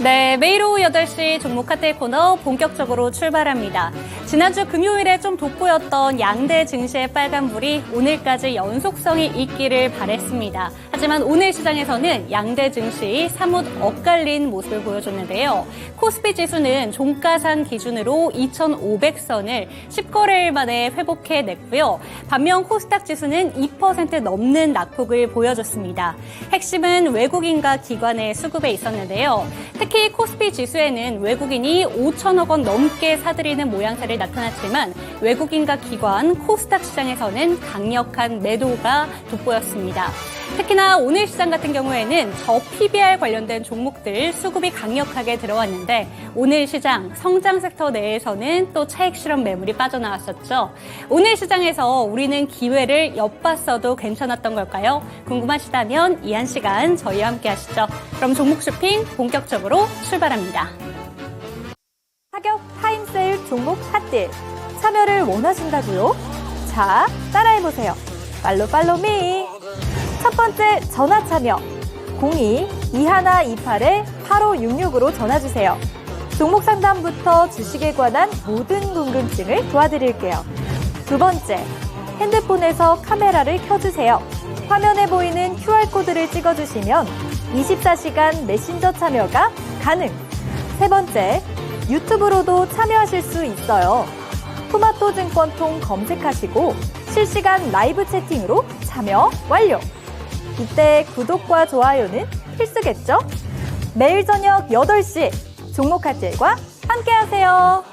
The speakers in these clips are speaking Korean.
네, 매일 오후 8시 종목 핫딜 코너 본격적으로 출발합니다. 지난주 금요일에 좀 돋보였던 양대 증시의 빨간불이 오늘까지 연속성이 있기를 바랬습니다. 하지만 오늘 시장에서는 양대 증시 사뭇 엇갈린 모습을 보여줬는데요. 코스피 지수는 종가상 기준으로 2,500선을 10거래일 만에 회복해냈고요. 반면 코스닥 지수는 2% 넘는 낙폭을 보여줬습니다. 핵심은 외국인과 기관의 수급에 있었는데요. 특히 코스피 지수에는 외국인이 5천억 원 넘게 사들이는 모양새를 나타났지만 외국인과 기관, 코스닥 시장에서는 강력한 매도가 돋보였습니다. 특히나 오늘 시장 같은 경우에는 저 PBR 관련된 종목들 수급이 강력하게 들어왔는데 오늘 시장 성장 섹터 내에서는 또 차익 실험 매물이 빠져나왔었죠. 오늘 시장에서 우리는 기회를 엿봤어도 괜찮았던 걸까요? 궁금하시다면 이 한 시간 저희와 함께 하시죠. 그럼 종목 쇼핑 본격적으로 출발합니다. 타격 타임세일 종목 핫딜 참여를 원하신다고요? 자, 따라해보세요. 팔로미. 첫 번째 전화 참여 02-2128-8566으로 전화주세요. 종목 상담부터 주식에 관한 모든 궁금증을 도와드릴게요. 두 번째, 핸드폰에서 카메라를 켜주세요. 화면에 보이는 QR코드를 찍어주시면 24시간 메신저 참여가 가능. 세 번째, 유튜브로도 참여하실 수 있어요. 토마토증권통 검색하시고 실시간 라이브 채팅으로 참여 완료. 이때 구독과 좋아요는 필수겠죠? 매일 저녁 8시 종목 핫딜과 함께하세요.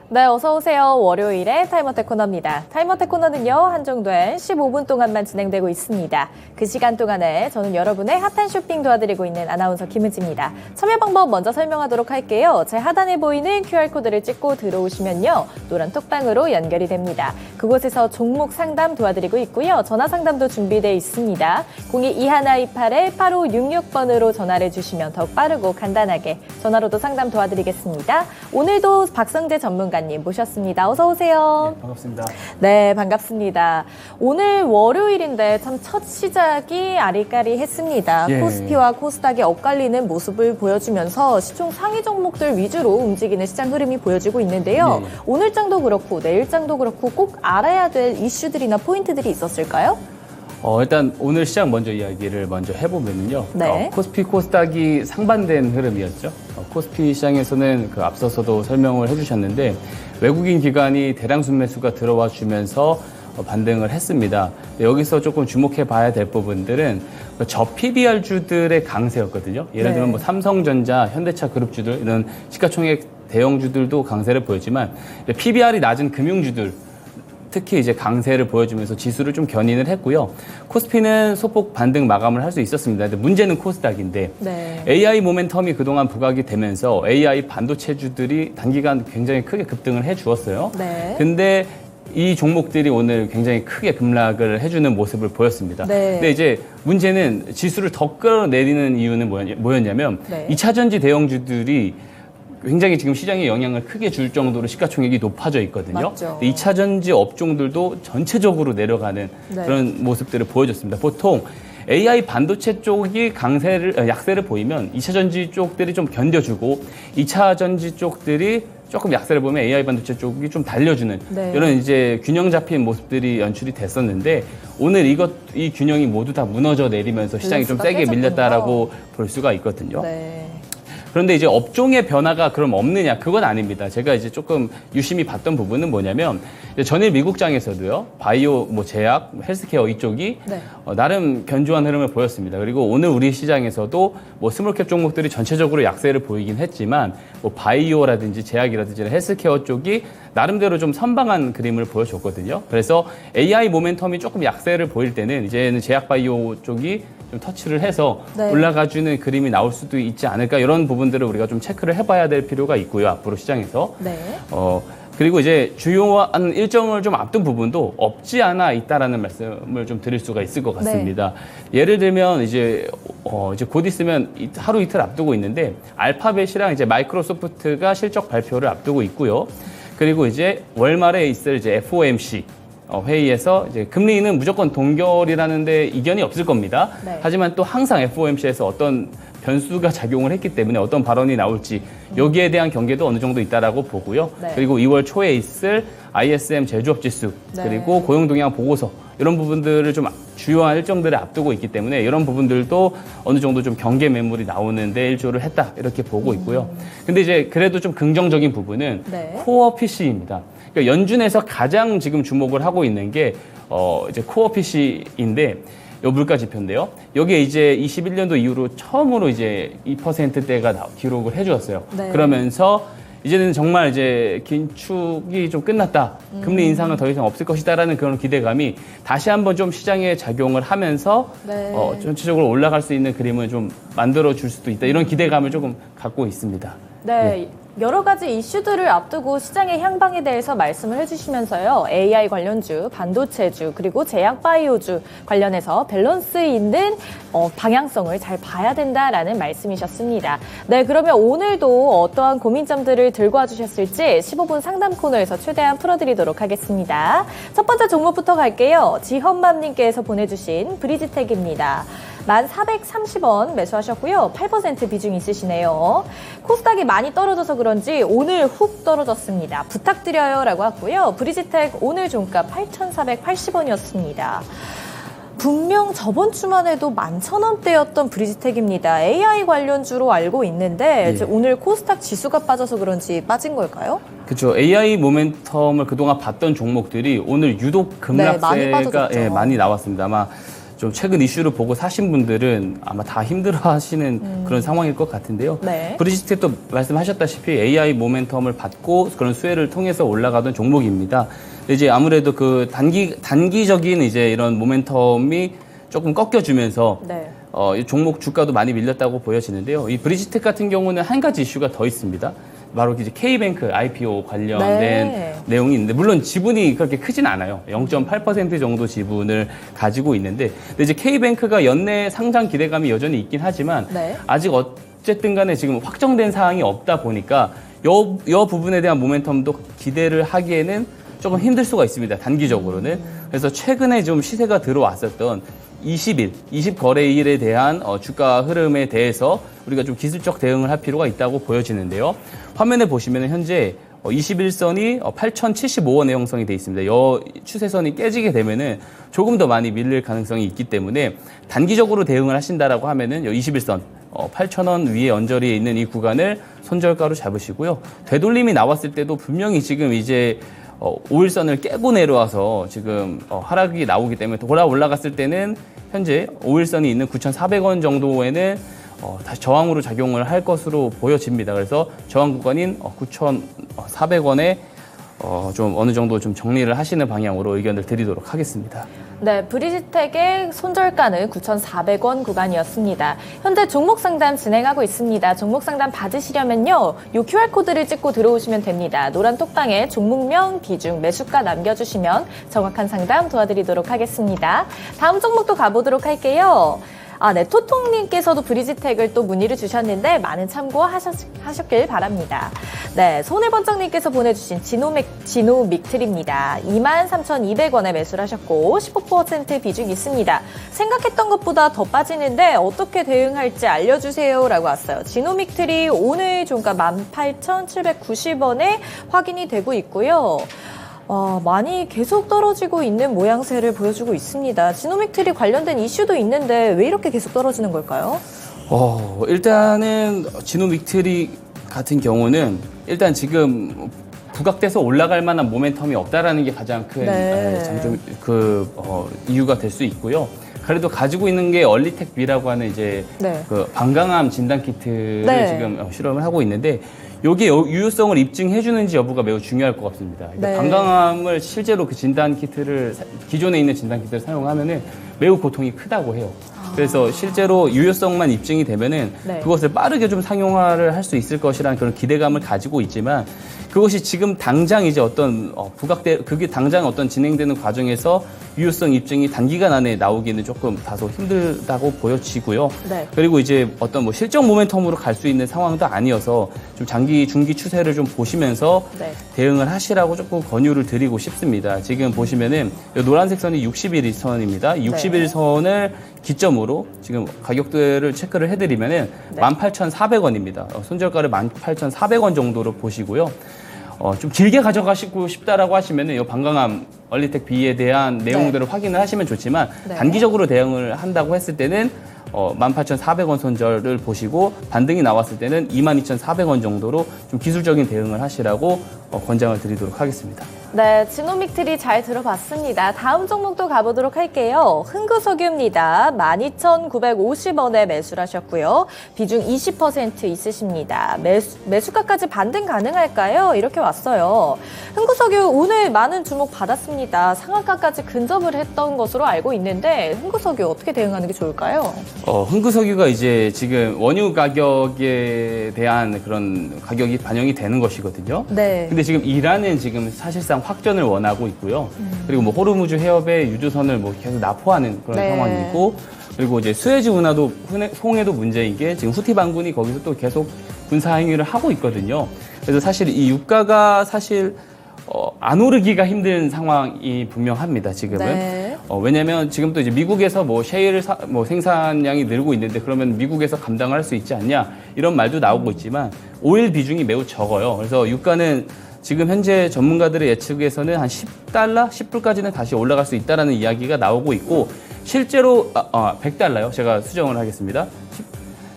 네, 어서 오세요. 월요일에 타임어택 코너입니다. 타임어택 코너는요, 한정된 15분 동안만 진행되고 있습니다. 그 시간 동안에 저는 여러분의 핫한 쇼핑 도와드리고 있는 아나운서 김은지입니다. 참여 방법 먼저 설명하도록 할게요. 제 하단에 보이는 QR코드를 찍고 들어오시면요, 노란 톡방으로 연결이 됩니다. 그곳에서 종목 상담 도와드리고 있고요. 전화 상담도 준비되어 있습니다. 02-2128-8566번으로 전화를 주시면 더욱 빠르고 간단하게 전화로도 상담 도와드리겠습니다. 오늘도 박성재 전문가님 모셨습니다. 어서 오세요. 네, 반갑습니다. 네, 반갑습니다. 오늘 월요일인데 참 첫 시작이 아리까리했습니다. 예. 코스피와 코스닥이 엇갈리는 모습을 보여주면서 시총 상위 종목들 위주로 움직이는 시장 흐름이 보여지고 있는데요. 예. 오늘장도 그렇고 내일장도 그렇고 꼭 알아야 될 이슈들이나 포인트들이 있었을까요? 일단 오늘 시장 먼저 이야기를 먼저 해보면요. 네. 코스피, 코스닥이 상반된 흐름이었죠. 코스피 시장에서는 앞서서도 설명을 해주셨는데 외국인 기관이 대량 순매수가 들어와 주면서 반등을 했습니다. 여기서 조금 주목해 봐야 될 부분들은 저 PBR주들의 강세였거든요. 예를 들면 뭐 삼성전자, 현대차 그룹주들 이런 시가총액 대형주들도 강세를 보였지만 PBR이 낮은 금융주들 특히 이제 강세를 보여주면서 지수를 좀 견인을 했고요. 코스피는 소폭 반등 마감을 할 수 있었습니다. 근데 문제는 코스닥인데 네. AI 모멘텀이 그동안 부각이 되면서 AI 반도체주들이 단기간 굉장히 크게 급등을 해주었어요. 네. 근데 이 종목들이 오늘 굉장히 크게 급락을 해주는 모습을 보였습니다. 네. 근데 이제 문제는 지수를 더 끌어내리는 이유는 뭐였냐면 네. 2차전지 대형주들이 굉장히 지금 시장에 영향을 크게 줄 정도로 시가총액이 높아져 있거든요. 맞죠. 2차전지 업종들도 전체적으로 내려가는 네. 그런 모습들을 보여줬습니다. 보통 AI 반도체 쪽이 약세를 보이면 2차전지 쪽들이 좀 견뎌주고 2차전지 쪽들이 조금 약세를 보면 AI 반도체 쪽이 좀 달려주는 네. 이런 이제 균형 잡힌 모습들이 연출이 됐었는데 오늘 이 균형이 모두 다 무너져 내리면서 시장이 좀 세게 깨졌군요. 밀렸다라고 볼 수가 있거든요. 네. 그런데 이제 업종의 변화가 그럼 없느냐? 그건 아닙니다. 제가 이제 조금 유심히 봤던 부분은 뭐냐면 전일 미국장에서도요. 바이오, 제약, 헬스케어 이쪽이 네. 나름 견조한 흐름을 보였습니다. 그리고 오늘 우리 시장에서도 스몰캡 종목들이 전체적으로 약세를 보이긴 했지만 바이오라든지 제약이라든지 헬스케어 쪽이 나름대로 좀 선방한 그림을 보여줬거든요. 그래서 AI 모멘텀이 조금 약세를 보일 때는 이제는 제약 바이오 쪽이 좀 터치를 해서 네. 올라가주는 그림이 나올 수도 있지 않을까 이런 부분들을 우리가 좀 체크를 해봐야 될 필요가 있고요. 앞으로 시장에서. 네. 그리고 이제 주요한 일정을 좀 앞둔 부분도 없지 않아 있다라는 말씀을 좀 드릴 수가 있을 것 같습니다. 예를 들면 이제 곧 있으면 하루 이틀 앞두고 있는데 알파벳이랑 이제 마이크로소프트가 실적 발표를 앞두고 있고요. 그리고 이제 월말에 있을 이제 FOMC 회의에서 이제 금리는 무조건 동결이라는데 이견이 없을 겁니다. 네. 하지만 또 항상 FOMC에서 어떤 변수가 작용을 했기 때문에 어떤 발언이 나올지 여기에 대한 경계도 어느 정도 있다라고 보고요. 네. 그리고 2월 초에 있을 ISM 제조업 지수 네. 그리고 고용 동향 보고서 이런 부분들을 좀 주요한 일정들을 앞두고 있기 때문에 이런 부분들도 어느 정도 좀 경계 매물이 나오는데 일조를 했다 이렇게 보고 있고요. 근데 이제 그래도 좀 긍정적인 부분은 네. 코어 PC입니다. 그러니까 연준에서 가장 지금 주목을 하고 있는 게 이제 코어 PC인데 요 물가 지표인데요. 여기에 이제 21년도 이후로 처음으로 이제 2%대가 기록을 해주었어요. 네. 그러면서 이제는 정말 이제 긴축이 좀 끝났다. 금리 인상은 더 이상 없을 것이다라는 그런 기대감이 다시 한번 좀 시장에 작용을 하면서 네. 전체적으로 올라갈 수 있는 그림을 좀 만들어 줄 수도 있다. 이런 기대감을 조금 갖고 있습니다. 네. 여러 가지 이슈들을 앞두고 시장의 향방에 대해서 말씀을 해주시면서요. AI 관련주, 반도체주, 그리고 제약 바이오주 관련해서 밸런스 있는 방향성을 잘 봐야 된다라는 말씀이셨습니다. 네, 그러면 오늘도 어떠한 고민점들을 들고 와주셨을지 15분 상담 코너에서 최대한 풀어드리도록 하겠습니다. 첫 번째 종목부터 갈게요. 지헌맘님께서 보내주신 브리지텍입니다. 1,430원 매수하셨고요. 8% 비중 있으시네요. 코스닥이 많이 떨어져서 그런지 오늘 훅 떨어졌습니다. 부탁드려요 라고 했고요. 브리지텍 오늘 종가 8,480원이었습니다. 분명 저번 주만 해도 11,000원대였던 브리지텍입니다. AI 관련주로 알고 있는데 이제 오늘 코스닥 지수가 빠져서 그런지 빠진 걸까요? 그렇죠. AI 모멘텀을 그동안 봤던 종목들이 오늘 유독 급락세가 많이 나왔습니다. 아마 좀 최근 이슈를 보고 사신 분들은 아마 다 힘들어하시는 그런 상황일 것 같은데요. 네. 브리지텍도 말씀하셨다시피 AI 모멘텀을 받고 그런 수혜를 통해서 올라가던 종목입니다. 이제 아무래도 그 단기적인 이제 이런 모멘텀이 조금 꺾여주면서 네. 이 종목 주가도 많이 밀렸다고 보여지는데요. 이 브리지텍 같은 경우는 한 가지 이슈가 더 있습니다. 바로 이제 K뱅크 IPO 관련된 내용이 있는데 물론 지분이 그렇게 크진 않아요. 0.8% 정도 지분을 가지고 있는데 근데 이제 K뱅크가 연내 상장 기대감이 여전히 있긴 하지만 아직 어쨌든 간에 지금 확정된 사항이 없다 보니까 이 부분에 대한 모멘텀도 기대를 하기에는 조금 힘들 수가 있습니다. 단기적으로는. 그래서 최근에 좀 시세가 들어왔었던 20거래일에 대한 주가 흐름에 대해서 우리가 좀 기술적 대응을 할 필요가 있다고 보여지는데요. 화면에 보시면 현재 21선이 8,075원에 형성이 되어 있습니다. 이 추세선이 깨지게 되면은 조금 더 많이 밀릴 가능성이 있기 때문에 단기적으로 대응을 하신다라고 하면은 21선 8,000원 위에 언저리에 있는 이 구간을 손절가로 잡으시고요. 되돌림이 나왔을 때도 분명히 지금 이제 5일선을 깨고 내려와서 지금 하락이 나오기 때문에 돌아 올라갔을 때는 현재 5일선이 있는 9,400원 정도에는 다시 저항으로 작용을 할 것으로 보여집니다. 그래서 저항 구간인 9,400원에 좀 어느 정도 좀 정리를 하시는 방향으로 의견을 드리도록 하겠습니다. 네, 브리지텍의 손절가는 9,400원 구간이었습니다. 현재 종목 상담 진행하고 있습니다. 종목 상담 받으시려면요, 이 QR코드를 찍고 들어오시면 됩니다. 노란 톡방에 종목명, 비중, 매수가 남겨주시면 정확한 상담 도와드리도록 하겠습니다. 다음 종목도 가보도록 할게요. 네, 토통님께서도 브리지텍을 또 문의를 주셨는데 많은 참고하셨길 바랍니다. 네, 손해번쩍님께서 보내주신 지노믹틀입니다. 23,200원에 매수를 하셨고 15% 비중 있습니다. 생각했던 것보다 더 빠지는데 어떻게 대응할지 알려주세요 라고 왔어요. 지노믹틀이 오늘 종가 18,790원에 확인이 되고 있고요. 많이 계속 떨어지고 있는 모양새를 보여주고 있습니다. 지노믹틀이 관련된 이슈도 있는데 왜 이렇게 계속 떨어지는 걸까요? 일단은 지노믹틀이 같은 경우는 일단 지금 부각돼서 올라갈 만한 모멘텀이 없다라는 게 가장 큰 장점, 이유가 될 수 있고요. 그래도 가지고 있는 게 얼리텍비라고 하는 이제 그 방광암 진단 키트를 지금 실험을 하고 있는데 여기에 유효성을 입증해 주는지 여부가 매우 중요할 것 같습니다. 그러니까 방광암을 실제로 그 진단 키트를 기존에 있는 진단 키트를 사용하면은 매우 고통이 크다고 해요. 그래서 실제로 유효성만 입증이 되면은 네. 그것을 빠르게 좀 상용화를 할 수 있을 것이라는 그런 기대감을 가지고 있지만 그것이 지금 당장 이제 어떤 그게 당장 어떤 진행되는 과정에서 유효성 입증이 단기간 안에 나오기는 조금 다소 힘들다고 보여지고요. 네. 그리고 이제 어떤 뭐 실적 모멘텀으로 갈 수 있는 상황도 아니어서 좀 중기 추세를 좀 보시면서 네. 대응을 하시라고 조금 권유를 드리고 싶습니다. 지금 보시면은 이 노란색 선이 60일선입니다. 60일선을 기점으로 지금 가격대를 체크를 해드리면은 네. 18,400원입니다. 손절가를 18,400원 정도로 보시고요. 좀 길게 가져가시고 싶다라고 하시면은 이 방강함 얼리텍 B에 대한 내용들을 확인을 하시면 좋지만 네. 단기적으로 대응을 한다고 했을 때는 18,400원 손절을 보시고 반등이 나왔을 때는 22,400원 정도로 좀 기술적인 대응을 하시라고 권장을 드리도록 하겠습니다. 네, 지노믹트리 잘 들어봤습니다. 다음 종목도 가보도록 할게요. 흥구석유입니다. 12,950원에 매수를 하셨고요. 비중 20% 있으십니다. 매수가까지 반등 가능할까요? 이렇게 왔어요. 흥구석유 오늘 많은 주목 받았습니다. 상한가까지 근접을 했던 것으로 알고 있는데 흥구석유 어떻게 대응하는 게 좋을까요? 흥구석유가 이제 지금 원유 가격에 대한 그런 가격이 반영이 되는 것이거든요. 네. 근데 지금 이란은 지금 사실상 확전을 원하고 있고요. 그리고 뭐 호르무즈 해협에 유조선을 뭐 계속 납포하는 그런 네. 상황이고, 그리고 이제 스웨즈 운하도 송해도 문제인 게 지금 후티 반군이 거기서 또 계속 군사 행위를 하고 있거든요. 그래서 사실 이 유가가 사실 안 오르기가 힘든 상황이 분명합니다, 지금은. 네. 왜냐면 지금 또 이제 미국에서 뭐 셰일 뭐 생산량이 늘고 있는데 그러면 미국에서 감당을 할 수 있지 않냐 이런 말도 나오고 있지만 오일 비중이 매우 적어요. 그래서 유가는 지금 현재 전문가들의 예측에서는 한 10달러, 10불까지는 다시 올라갈 수 있다라는 이야기가 나오고 있고 실제로 100달러요. 제가 수정을 하겠습니다.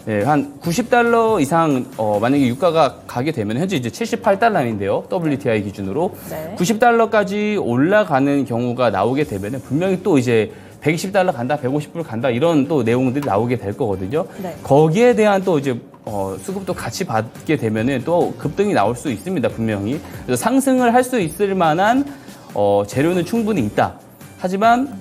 네, 한 90달러 이상 만약에 유가가 가게 되면 현재 이제 78달러인데요. WTI 기준으로 네. 90달러까지 올라가는 경우가 나오게 되면 분명히 또 이제 120달러 간다, 150불 간다 이런 또 내용들이 나오게 될 거거든요. 네. 거기에 대한 또 이제 수급도 같이 받게 되면은 또 급등이 나올 수 있습니다, 분명히. 그래서 상승을 할 수 있을 만한 재료는 충분히 있다. 하지만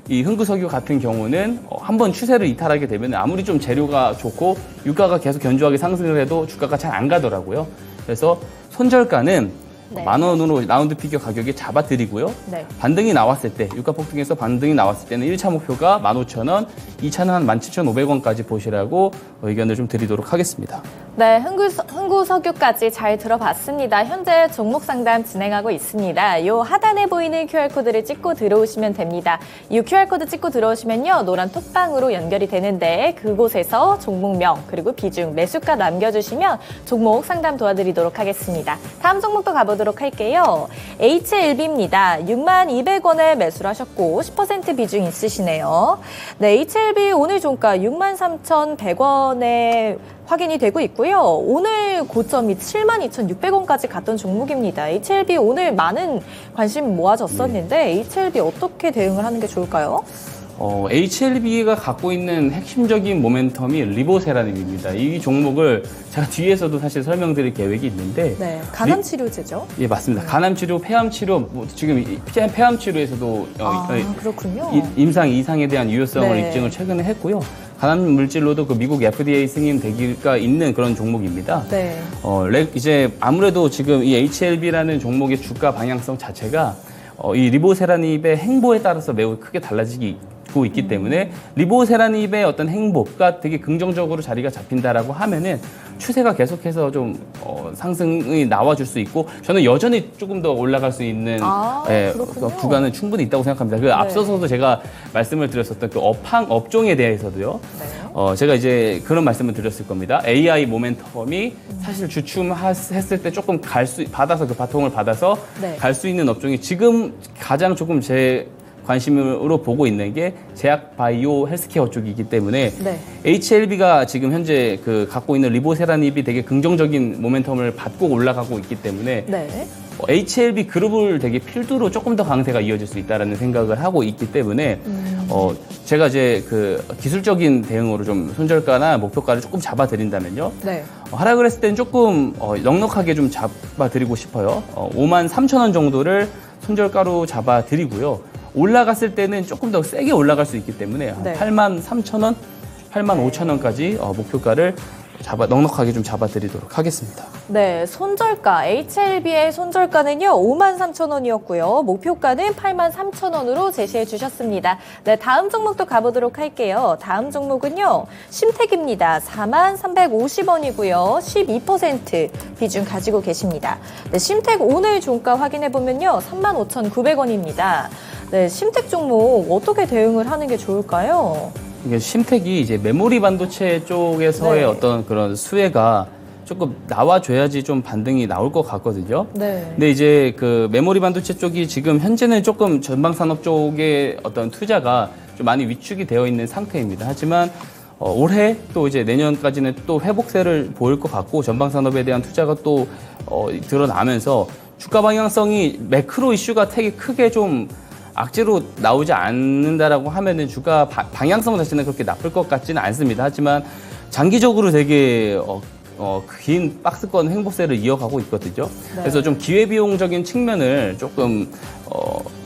이 흥구석유 같은 경우는 한번 추세를 이탈하게 되면 아무리 좀 재료가 좋고 유가가 계속 견조하게 상승을 해도 주가가 잘 안 가더라고요. 그래서 손절가는 네. 10,000원으로 라운드 피겨 가격에 잡아드리고요. 네. 반등이 나왔을 때, 유가 폭등에서 반등이 나왔을 때는 1차 목표가 15,000원, 2차는 한 17,500원까지 보시라고 의견을 좀 드리도록 하겠습니다. 네, 흥구석유까지 잘 들어봤습니다. 현재 종목 상담 진행하고 있습니다. 요 하단에 보이는 QR코드를 찍고 들어오시면 됩니다. 이 QR코드 찍고 들어오시면요, 노란 톡방으로 연결이 되는데 그곳에서 종목명 그리고 비중, 매수가 남겨주시면 종목 상담 도와드리도록 하겠습니다. 다음 종목도 가보도록 할게요. HLB입니다. 62,200원에 매수를 하셨고 10% 비중 있으시네요. 네, HLB 오늘 종가 63,100원에 확인이 되고 있고요. 오늘 고점이 72,600원까지 갔던 종목입니다. HLB 오늘 많은 관심 모아졌었는데 HLB 어떻게 대응을 하는 게 좋을까요? HLB가 갖고 있는 핵심적인 모멘텀이 리보세라닙니다. 이 종목을 제가 뒤에서도 사실 설명드릴 계획이 있는데. 네, 간암 치료제죠. 예, 맞습니다. 간암 치료, 폐암 치료, 뭐 지금 폐암 치료에서도 그렇군요. 임상 이상에 대한 유효성을 네. 입증을 최근에 했고요. 간암 물질로도 그 미국 FDA 승인되기가 있는 그런 종목입니다. 네. 이제 아무래도 지금 이 HLB라는 종목의 주가 방향성 자체가 이 리보세라닙의 행보에 따라서 매우 크게 달라지고 있기 때문에 리보세라닙의 어떤 행보가 되게 긍정적으로 자리가 잡힌다라고 하면은 추세가 계속해서 좀 상승이 나와줄 수 있고 저는 여전히 조금 더 올라갈 수 있는 그렇군요. 구간은 충분히 있다고 생각합니다. 그 앞서서도 제가 말씀을 드렸었던 그 업종에 대해서도요. 네. 제가 이제 그런 말씀을 드렸을 겁니다. AI 모멘텀이 사실 주춤했을 때 조금 받아서 그 바통을 받아서 네. 갈 수 있는 업종이 지금 가장 조금 제 관심으로 보고 있는 게 제약 바이오 헬스케어 쪽이기 때문에 네. HLB가 지금 현재 그 갖고 있는 리보세라닙이 되게 긍정적인 모멘텀을 받고 올라가고 있기 때문에 네. HLB 그룹을 되게 필두로 조금 더 강세가 이어질 수 있다라는 생각을 하고 있기 때문에 제가 이제 그 기술적인 대응으로 좀 손절가나 목표가를 조금 잡아드린다면요. 네. 하락을 했을 때는 조금 넉넉하게 좀 잡아드리고 싶어요. 53,000원 정도를 손절가로 잡아드리고요. 올라갔을 때는 조금 더 세게 올라갈 수 있기 때문에 네. 83,000원, 85,000원까지 목표가를 넉넉하게 좀 잡아드리도록 하겠습니다. 네, 손절가 HLB의 손절가는요 53,000원이었고요. 목표가는 83,000원으로 제시해 주셨습니다. 네, 다음 종목도 가보도록 할게요. 다음 종목은요 심택입니다. 43,350원이고요. 12% 비중 가지고 계십니다. 네, 심택 오늘 종가 확인해 보면요 35,900원입니다. 네, 심택 종목 어떻게 대응을 하는 게 좋을까요? 이게 심택이 이제 메모리 반도체 쪽에서의 네. 어떤 그런 수혜가 조금 나와줘야지 좀 반등이 나올 것 같거든요. 네. 근데 이제 그 메모리 반도체 쪽이 지금 현재는 조금 전방 산업 쪽의 어떤 투자가 좀 많이 위축이 되어 있는 상태입니다. 하지만 올해 또 이제 내년까지는 또 회복세를 보일 것 같고 전방 산업에 대한 투자가 또 드러나면서 주가 방향성이 매크로 이슈가 되게 크게 좀 악재로 나오지 않는다라고 하면은 주가 방향성 자체는 그렇게 나쁠 것 같지는 않습니다. 하지만 장기적으로 되게 긴 박스권 횡보세를 이어가고 있거든요. 네. 그래서 좀 기회비용적인 측면을 조금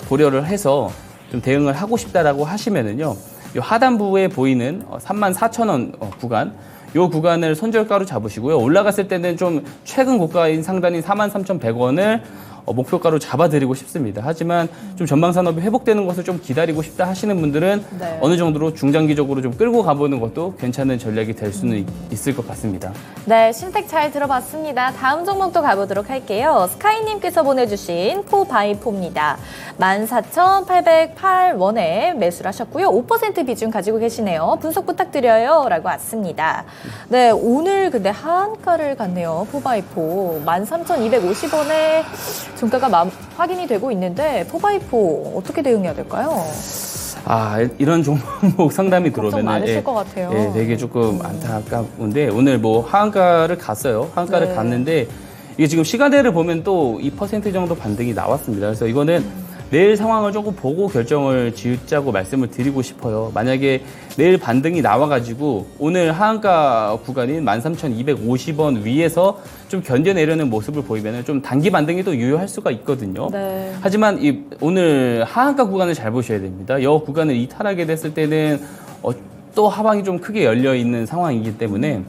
고려를 해서 좀 대응을 하고 싶다라고 하시면은요. 이 하단부에 보이는 34,000원 구간, 이 구간을 손절가로 잡으시고요. 올라갔을 때는 좀 최근 고가인 상단인 43,100원을 목표가로 잡아드리고 싶습니다. 하지만 좀 전방산업이 회복되는 것을 좀 기다리고 싶다 하시는 분들은 네. 어느 정도로 중장기적으로 좀 끌고 가보는 것도 괜찮은 전략이 될 수는 있을 것 같습니다. 네, 신택 잘 들어봤습니다. 다음 종목도 가보도록 할게요. 스카이님께서 보내주신 포바이포입니다. 14,808원에 매수를 하셨고요. 5% 비중 가지고 계시네요. 분석 부탁드려요. 라고 왔습니다. 네, 오늘 근데 하한가를 갔네요. 포바이포. 13,250원에 종가가 확인이 되고 있는데 포바이포 어떻게 대응해야 될까요? 이런 종목 상담이 걱정 들어오면 많으실 것 같아요. 되게 조금 안타까운데 오늘 뭐 하한가를 갔어요. 하한가를 네. 갔는데 이게 지금 시간대를 보면 또 2% 정도 반등이 나왔습니다. 그래서 이거는 내일 상황을 조금 보고 결정을 지으자고 말씀을 드리고 싶어요. 만약에 내일 반등이 나와가지고 오늘 하한가 구간인 13,250원 위에서 좀 견뎌내려는 모습을 보이면 좀 단기 반등이 또 유효할 수가 있거든요. 네. 하지만 오늘 하한가 구간을 잘 보셔야 됩니다. 이 구간을 이탈하게 됐을 때는 또 하방이 좀 크게 열려 있는 상황이기 때문에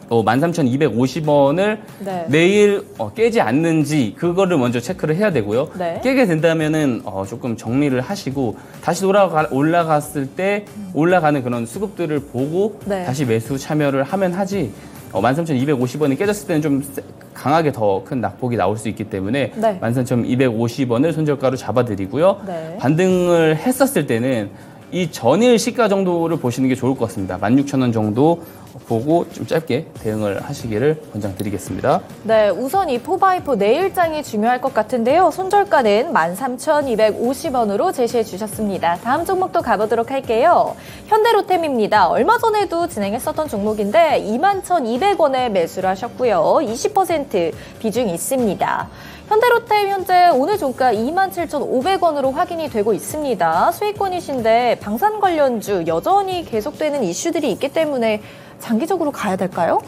13,250원을 네. 내일 깨지 않는지 그거를 먼저 체크를 해야 되고요. 네. 깨게 된다면은 조금 정리를 하시고 다시 올라갔을 때 올라가는 그런 수급들을 보고 네. 다시 매수 참여를 하면 하지 13,250원이 깨졌을 때는 좀 강하게 더 큰 낙폭이 나올 수 있기 때문에 네. 13,250원을 손절가로 잡아드리고요. 네. 반등을 했었을 때는 이 전일 시가 정도를 보시는 게 좋을 것 같습니다. 16,000원 정도 보고 좀 짧게 대응을 하시기를 권장드리겠습니다. 네, 우선 이 포바이포 내일장이 중요할 것 같은데요. 손절가는 13,250원으로 제시해 주셨습니다. 다음 종목도 가보도록 할게요. 현대로템입니다. 얼마 전에도 진행했었던 종목인데 21,200원에 매수를 하셨고요. 20% 비중이 있습니다. 현대로템 현재 오늘 종가 27,500원으로 확인이 되고 있습니다. 수익권이신데 방산 관련주 여전히 계속되는 이슈들이 있기 때문에 장기적으로 가야 될까요?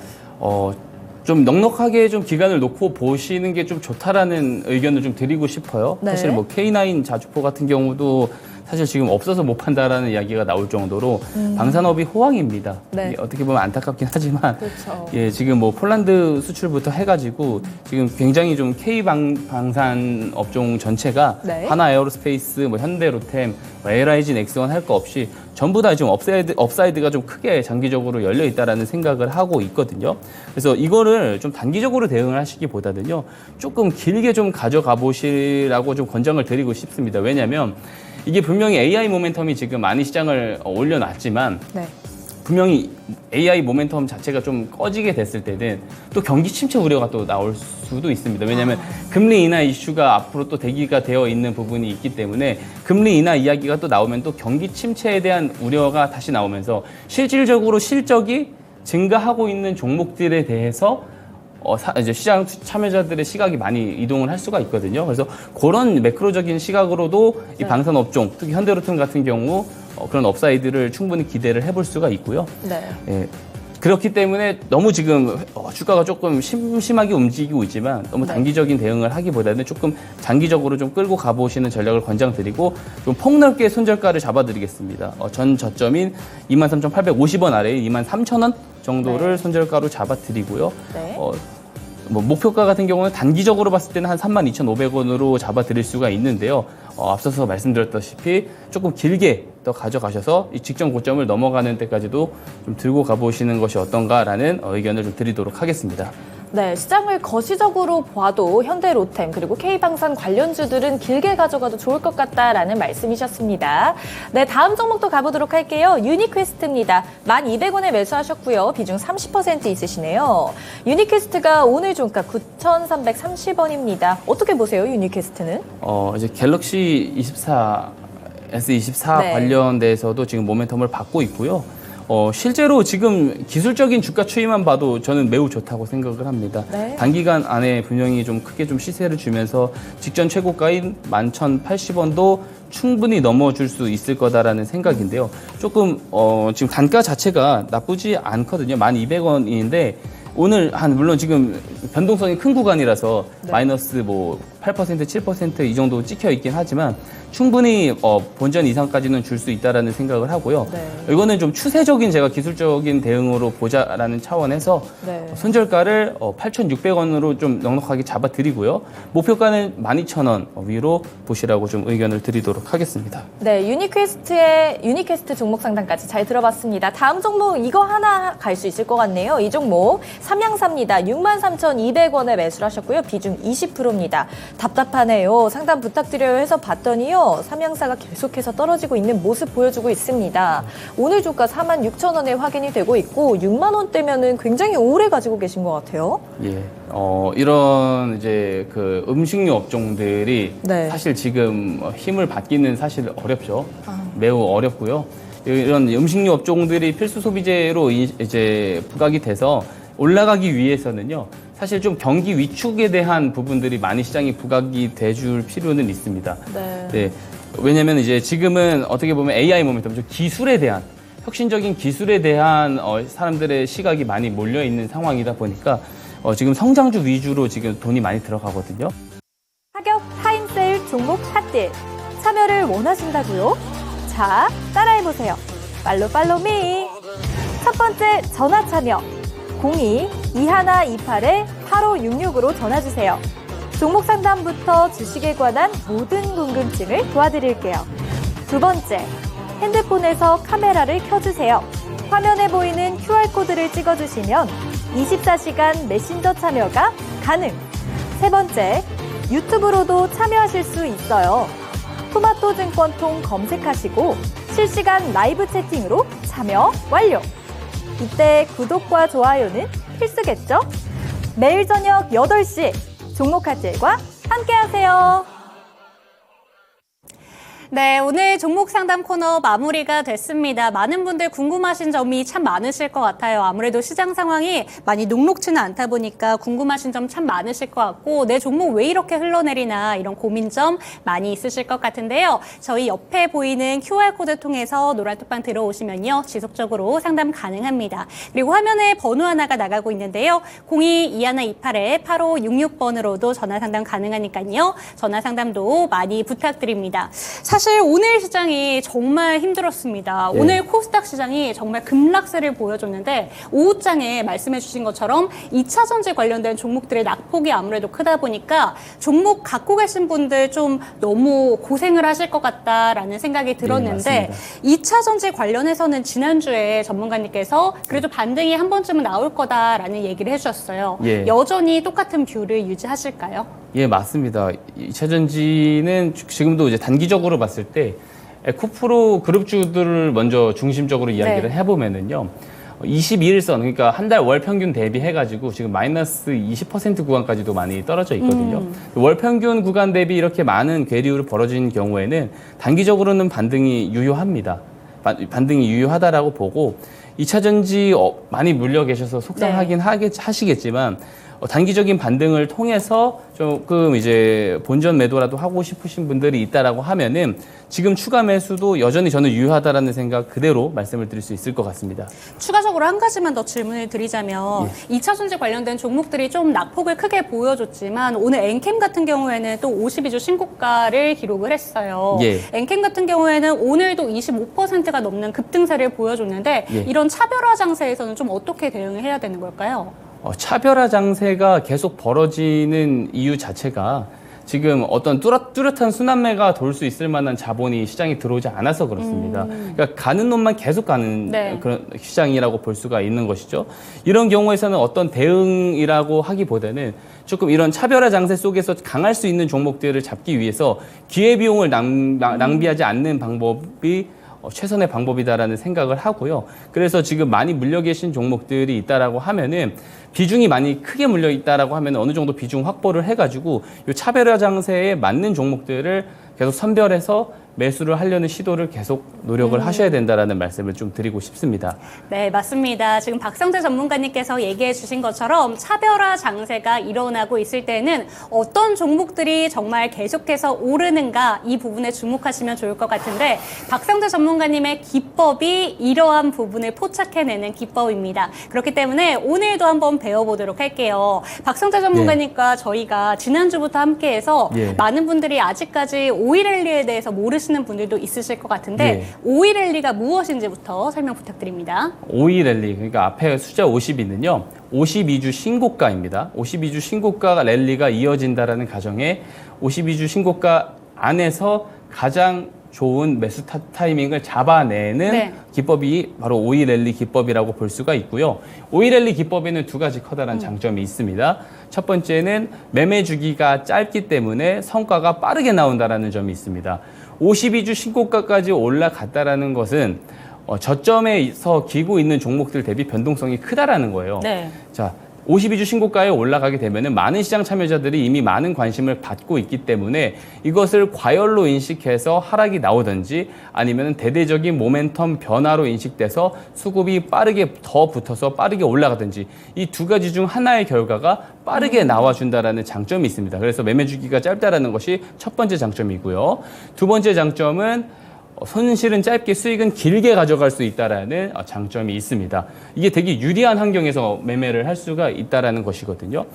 좀 넉넉하게 좀 기간을 놓고 보시는 게 좀 좋다라는 의견을 좀 드리고 싶어요. 네. 사실 뭐 K9 자주포 같은 경우도 사실 지금 없어서 못 판다라는 이야기가 나올 정도로 방산업이 호황입니다. 네. 이게 어떻게 보면 안타깝긴 하지만 그렇죠. 지금 뭐 폴란드 수출부터 해가지고 지금 굉장히 좀 K 방산 업종 전체가 네. 하나 에어로스페이스, 뭐 현대로템, 뭐 LIG, 넥스원 할 거 없이 전부 다 지금 업사이드가 좀 크게 장기적으로 열려 있다라는 생각을 하고 있거든요. 그래서 이거를 좀 단기적으로 대응을 하시기보다는요, 조금 길게 좀 가져가 보시라고 좀 권장을 드리고 싶습니다. 왜냐하면 이게 분명히 AI 모멘텀이 지금 많이 시장을 올려놨지만 네. 분명히 AI 모멘텀 자체가 좀 꺼지게 됐을 때는 또 경기 침체 우려가 또 나올 수도 있습니다. 왜냐하면 금리 인하 이슈가 앞으로 또 대기가 되어 있는 부분이 있기 때문에 금리 인하 이야기가 또 나오면 또 경기 침체에 대한 우려가 다시 나오면서 실질적으로 실적이 증가하고 있는 종목들에 대해서 이제 시장 참여자들의 시각이 많이 이동을 할 수가 있거든요. 그래서 그런 매크로적인 시각으로도 이 방산 업종, 특히 현대로템 같은 경우 그런 업사이드를 충분히 기대를 해볼 수가 있고요. 네. 예, 그렇기 때문에 너무 지금 주가가 조금 심심하게 움직이고 있지만 너무 단기적인 대응을 하기보다는 조금 장기적으로 좀 끌고 가보시는 전략을 권장드리고 좀 폭넓게 손절가를 잡아드리겠습니다. 전 저점인 23,850원 아래 23,000원 정도를 손절가로 잡아드리고요. 네. 뭐 목표가 같은 경우는 단기적으로 봤을 때는 한 32,500원으로 잡아드릴 수가 있는데요. 앞서서 말씀드렸다시피 조금 길게 더 가져가셔서 이 직전 고점을 넘어가는 때까지도 좀 들고 가보시는 것이 어떤가라는 의견을 좀 드리도록 하겠습니다. 네, 시장을 거시적으로 봐도 현대로템 그리고 K방산 관련주들은 길게 가져가도 좋을 것 같다라는 말씀이셨습니다. 네, 다음 종목도 가보도록 할게요. 유니퀘스트입니다. 1,200원에 매수하셨고요. 비중 30% 있으시네요. 유니퀘스트가 오늘 종가 9,330원입니다. 어떻게 보세요, 유니퀘스트는? 이제 갤럭시 24, S24 네. 관련돼서도 지금 모멘텀을 받고 있고요. 실제로 지금 기술적인 주가 추이만 봐도 저는 매우 좋다고 생각을 합니다. 네. 단기간 안에 분명히 좀 크게 좀 시세를 주면서 직전 최고가인 11,080원도 충분히 넘어줄 수 있을 거다라는 생각인데요. 조금 지금 단가 자체가 나쁘지 않거든요. 1,200원인데 오늘 물론 지금 변동성이 큰 구간이라서 마이너스 뭐 8%, 7% 이 정도 찍혀 있긴 하지만 충분히 본전 이상까지는 줄 수 있다라는 생각을 하고요. 네. 이거는 좀 추세적인 제가 기술적인 대응으로 보자라는 차원에서 네. 손절가를 8,600원으로 좀 넉넉하게 잡아드리고요. 목표가는 12,000원 위로 보시라고 좀 의견을 드리도록 하겠습니다. 네, 유니퀘스트 종목 상담까지 잘 들어봤습니다. 다음 종목 이거 하나 갈 수 있을 것 같네요. 이 종목 삼양사입니다. 63,200원에 매수를 하셨고요. 비중 20%입니다. 답답하네요. 상담 부탁드려요 해서 봤더니요. 삼양사가 계속해서 떨어지고 있는 모습 보여주고 있습니다. 오늘 주가 46,000원에 확인이 되고 있고 6만 원대면은 굉장히 오래 가지고 계신 것 같아요. 예. 이런 이제 그 음식료 업종들이 네. 사실 지금 힘을 받기는 사실 어렵죠. 매우 어렵고요. 이런 음식료 업종들이 필수 소비재로 이제 부각이 돼서 올라가기 위해서는요. 사실 좀 경기 위축에 대한 부분들이 많이 시장이 부각이 돼줄 필요는 있습니다. 네. 왜냐면 이제 지금은 어떻게 보면 AI 모멘텀, 좀 기술에 대한 혁신적인 기술에 대한 사람들의 시각이 많이 몰려 있는 상황이다 보니까 지금 성장주 위주로 지금 돈이 많이 들어가거든요. 타격 타임세일 종목 핫딜 참여를 원하신다고요? 자, 따라해보세요. 팔로미. 첫 번째 전화 참여 02-2128-8566으로 전화주세요. 종목 상담부터 주식에 관한 모든 궁금증을 도와드릴게요. 두 번째, 핸드폰에서 카메라를 켜주세요. 화면에 보이는 QR코드를 찍어주시면 24시간 메신저 참여가 가능. 세 번째, 유튜브로도 참여하실 수 있어요. 토마토 증권통 검색하시고 실시간 라이브 채팅으로 참여 완료. 이때 구독과 좋아요는 필수겠죠? 매일 저녁 8시 종목 핫딜과 함께하세요. 네, 오늘 종목 상담 코너 마무리가 됐습니다. 많은 분들 궁금하신 점이 참 많으실 것 같아요. 아무래도 시장 상황이 많이 녹록지는 않다 보니까 궁금하신 점 참 많으실 것 같고 내 종목 왜 이렇게 흘러내리나 이런 고민점 많이 있으실 것 같은데요. 저희 옆에 보이는 QR코드 통해서 노란톡방 들어오시면요. 지속적으로 상담 가능합니다. 그리고 화면에 번호 하나가 나가고 있는데요. 02-2128-8566번으로도 전화 상담 가능하니까요. 전화 상담도 많이 부탁드립니다. 사실 오늘 시장이 정말 힘들었습니다. 예. 오늘 코스닥 시장이 정말 급락세를 보여줬는데 오후장에 말씀해 주신 것처럼 2차 전지 관련된 종목들의 낙폭이 아무래도 크다 보니까 종목 갖고 계신 분들 좀 너무 고생을 하실 것 같다라는 생각이 들었는데 2차 전지 관련해서는 지난주에 전문가님께서 그래도 반등이 한 번쯤은 나올 거다라는 얘기를 해주셨어요. 예. 여전히 똑같은 뷰를 유지하실까요? 예, 맞습니다. 2차 전지는 지금도 이제 단기적으로 봤을 때 에코프로 그룹주들을 먼저 중심적으로 이야기를 해보면은요. 21일선, 그러니까 한 달 월 평균 대비해가지고 지금 마이너스 20% 구간까지도 많이 떨어져 있거든요. 월 평균 구간 대비 이렇게 많은 괴리율이 벌어진 경우에는 단기적으로는 반등이 유효합니다. 반등이 유효하다라고 보고 2차 전지 많이 물려 계셔서 속상하긴 하시겠지만 단기적인 반등을 통해서 조금 이제 본전 매도라도 하고 싶으신 분들이 있다라고 하면은 지금 추가 매수도 여전히 저는 유효하다라는 생각 그대로 말씀을 드릴 수 있을 것 같습니다. 추가적으로 한 가지만 더 질문을 드리자면 2차 전지 관련된 종목들이 좀 낙폭을 크게 보여줬지만 오늘 엔캠 같은 경우에는 또 52주 신고가를 기록을 했어요. 예. 엔캠 같은 경우에는 오늘도 25%가 넘는 급등세를 보여줬는데 예. 이런 차별화 장세에서는 좀 어떻게 대응을 해야 되는 걸까요? 차별화 장세가 계속 벌어지는 이유 자체가 지금 어떤 뚜렷한 순환매가 돌 수 있을 만한 자본이 시장에 들어오지 않아서 그렇습니다. 그러니까 가는 놈만 계속 가는 네. 그런 시장이라고 볼 수가 있는 것이죠. 이런 경우에서는 어떤 대응이라고 하기보다는 조금 이런 차별화 장세 속에서 강할 수 있는 종목들을 잡기 위해서 기회비용을 낭비하지 않는 방법이 최선의 방법이다라는 생각을 하고요. 그래서 지금 많이 물려 계신 종목들이 있다라고 하면은 비중이 많이 크게 물려 있다라고 하면 어느 정도 비중 확보를 해가지고 이 차별화 장세에 맞는 종목들을 계속 선별해서 매수를 하려는 시도를 계속 노력을 하셔야 된다라는 말씀을 좀 드리고 싶습니다. 네, 맞습니다. 지금 박성재 전문가님께서 얘기해 주신 것처럼 차별화 장세가 일어나고 있을 때는 어떤 종목들이 정말 계속해서 오르는가 이 부분에 주목하시면 좋을 것 같은데 박성재 전문가님의 기법이 이러한 부분을 포착해내는 기법입니다. 그렇기 때문에 오늘도 한번 배워보도록 할게요. 박성재 전문가님과 저희가 지난주부터 함께해서 예. 많은 분들이 아직까지 오일랠리에 대해서 모르시는 분들도 있으실 것 같은데 예. 오일랠리가 무엇인지부터 설명 부탁드립니다. 오일랠리, 그러니까 앞에 숫자 50이는요. 52주 신고가입니다. 52주 신고가 랠리가 이어진다라는 가정에 52주 신고가 안에서 가장 좋은 매수 타이밍을 잡아내는 네. 기법이 바로 오일랠리 기법이라고 볼 수가 있고요. 오일랠리 기법에는 두 가지 커다란 장점이 있습니다. 첫 번째는 매매 주기가 짧기 때문에 성과가 빠르게 나온다라는 점이 있습니다. 52주 신고가까지 올라갔다라는 것은 저점에서 기고 있는 종목들 대비 변동성이 크다라는 거예요. 네. 자, 52주 신고가에 올라가게 되면은 많은 시장 참여자들이 이미 많은 관심을 받고 있기 때문에 이것을 과열로 인식해서 하락이 나오든지 아니면 대대적인 모멘텀 변화로 인식돼서 수급이 빠르게 더 붙어서 빠르게 올라가든지 이 두 가지 중 하나의 결과가 빠르게 나와준다라는 장점이 있습니다. 그래서 매매 주기가 짧다라는 것이 첫 번째 장점이고요. 두 번째 장점은 손실은 짧게 수익은 길게 가져갈 수 있다라는 장점이 있습니다. 이게 되게 유리한 환경에서 매매를 할 수가 있다라는 것이거든요.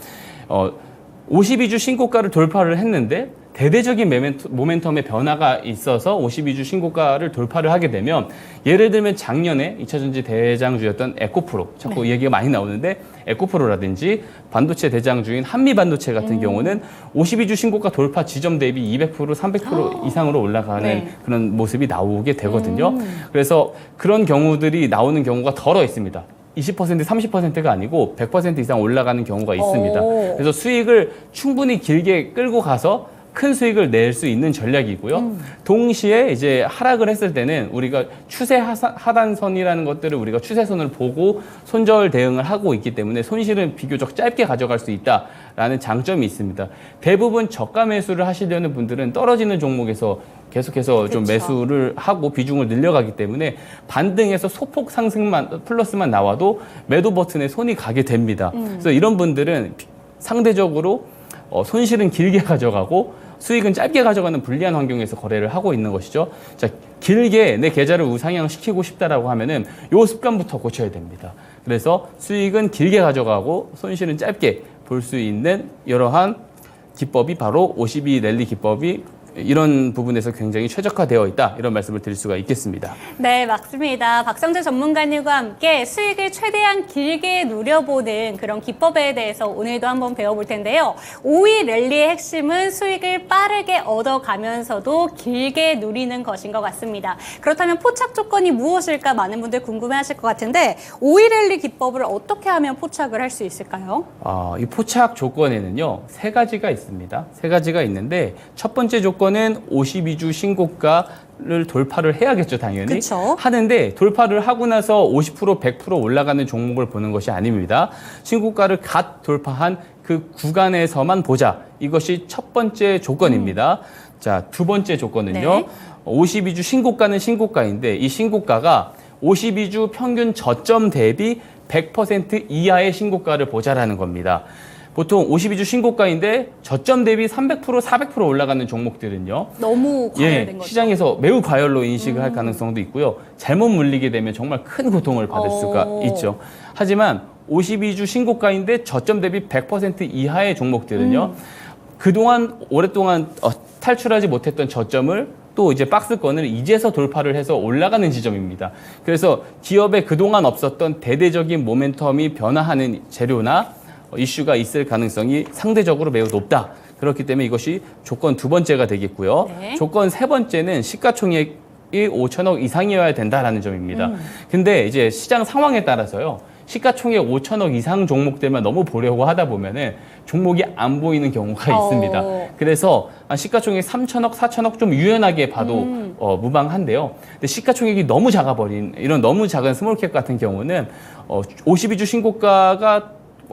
52주 신고가를 돌파를 했는데 대대적인 모멘텀의 변화가 있어서 52주 신고가를 돌파를 하게 되면 예를 들면 작년에 2차전지 대장주였던 에코프로 자꾸 얘기가 많이 나오는데 에코프로라든지 반도체 대장주인 한미반도체 같은 경우는 52주 신고가 돌파 지점 대비 200% 300% 이상으로 올라가는 네. 그런 모습이 나오게 되거든요. 그래서 그런 경우들이 나오는 경우가 덜어 있습니다. 20% 30%가 아니고 100% 이상 올라가는 경우가 있습니다. 오. 그래서 수익을 충분히 길게 끌고 가서 큰 수익을 낼 수 있는 전략이고요. 동시에 이제 하락을 했을 때는 우리가 추세 하단선이라는 것들을 우리가 추세선을 보고 손절 대응을 하고 있기 때문에 손실은 비교적 짧게 가져갈 수 있다라는 장점이 있습니다. 대부분 저가 매수를 하시려는 분들은 떨어지는 종목에서 계속해서 좀 그렇죠. 매수를 하고 비중을 늘려가기 때문에 반등해서 소폭 상승만 플러스만 나와도 매도 버튼에 손이 가게 됩니다. 그래서 이런 분들은 상대적으로 손실은 길게 가져가고 수익은 짧게 가져가는 불리한 환경에서 거래를 하고 있는 것이죠. 자, 길게 내 계좌를 우상향시키고 싶다라고 하면은 요 습관부터 고쳐야 됩니다. 그래서 수익은 길게 가져가고 손실은 짧게 볼 수 있는 이러한 기법이 바로 52 랠리 기법이 이런 부분에서 굉장히 최적화되어 있다. 이런 말씀을 드릴 수가 있겠습니다. 네, 맞습니다. 박성재 전문가님과 함께 수익을 최대한 길게 누려보는 그런 기법에 대해서 오늘도 한번 배워볼 텐데요. 5위 랠리의 핵심은 수익을 빠르게 얻어가면서도 길게 누리는 것인 것 같습니다. 그렇다면 포착 조건이 무엇일까 많은 분들 궁금해하실 것 같은데 5위 랠리 기법을 어떻게 하면 포착을 할 수 있을까요? 이 포착 조건에는요, 세 가지가 있습니다. 세 가지가 있는데 첫 번째 조건은 52주 신고가를 돌파를 해야겠죠, 당연히. 그쵸. 하는데 돌파를 하고 나서 50% 100% 올라가는 종목을 보는 것이 아닙니다. 신고가를 갓 돌파한 그 구간에서만 보자. 이것이 첫 번째 조건입니다. 자, 두 번째 조건은요. 네. 52주 신고가는 신고가인데 이 신고가가 52주 평균 저점 대비 100% 이하의 신고가를 보자라는 겁니다. 보통 52주 신고가인데 저점 대비 300%, 400% 올라가는 종목들은요. 너무 과열된 거죠. 시장에서 매우 과열로 인식을 할 가능성도 있고요. 잘못 물리게 되면 정말 큰 고통을 받을 수가 있죠. 하지만 52주 신고가인데 저점 대비 100% 이하의 종목들은요. 그동안 오랫동안 탈출하지 못했던 저점을 또 이제 박스권을 이제서 돌파를 해서 올라가는 지점입니다. 그래서 기업에 그동안 없었던 대대적인 모멘텀이 변화하는 재료나 이슈가 있을 가능성이 상대적으로 매우 높다. 그렇기 때문에 이것이 조건 두 번째가 되겠고요. 네. 조건 세 번째는 시가총액이 5천억 이상이어야 된다라는 점입니다. 근데 이제 시장 상황에 따라서요. 시가총액 5천억 이상 종목들만 너무 보려고 하다 보면은 종목이 안 보이는 경우가 있습니다. 그래서 시가총액 3천억, 4천억 좀 유연하게 봐도 무방한데요. 근데 시가총액이 너무 작아버린 이런 너무 작은 스몰캡 같은 경우는 52주 신고가가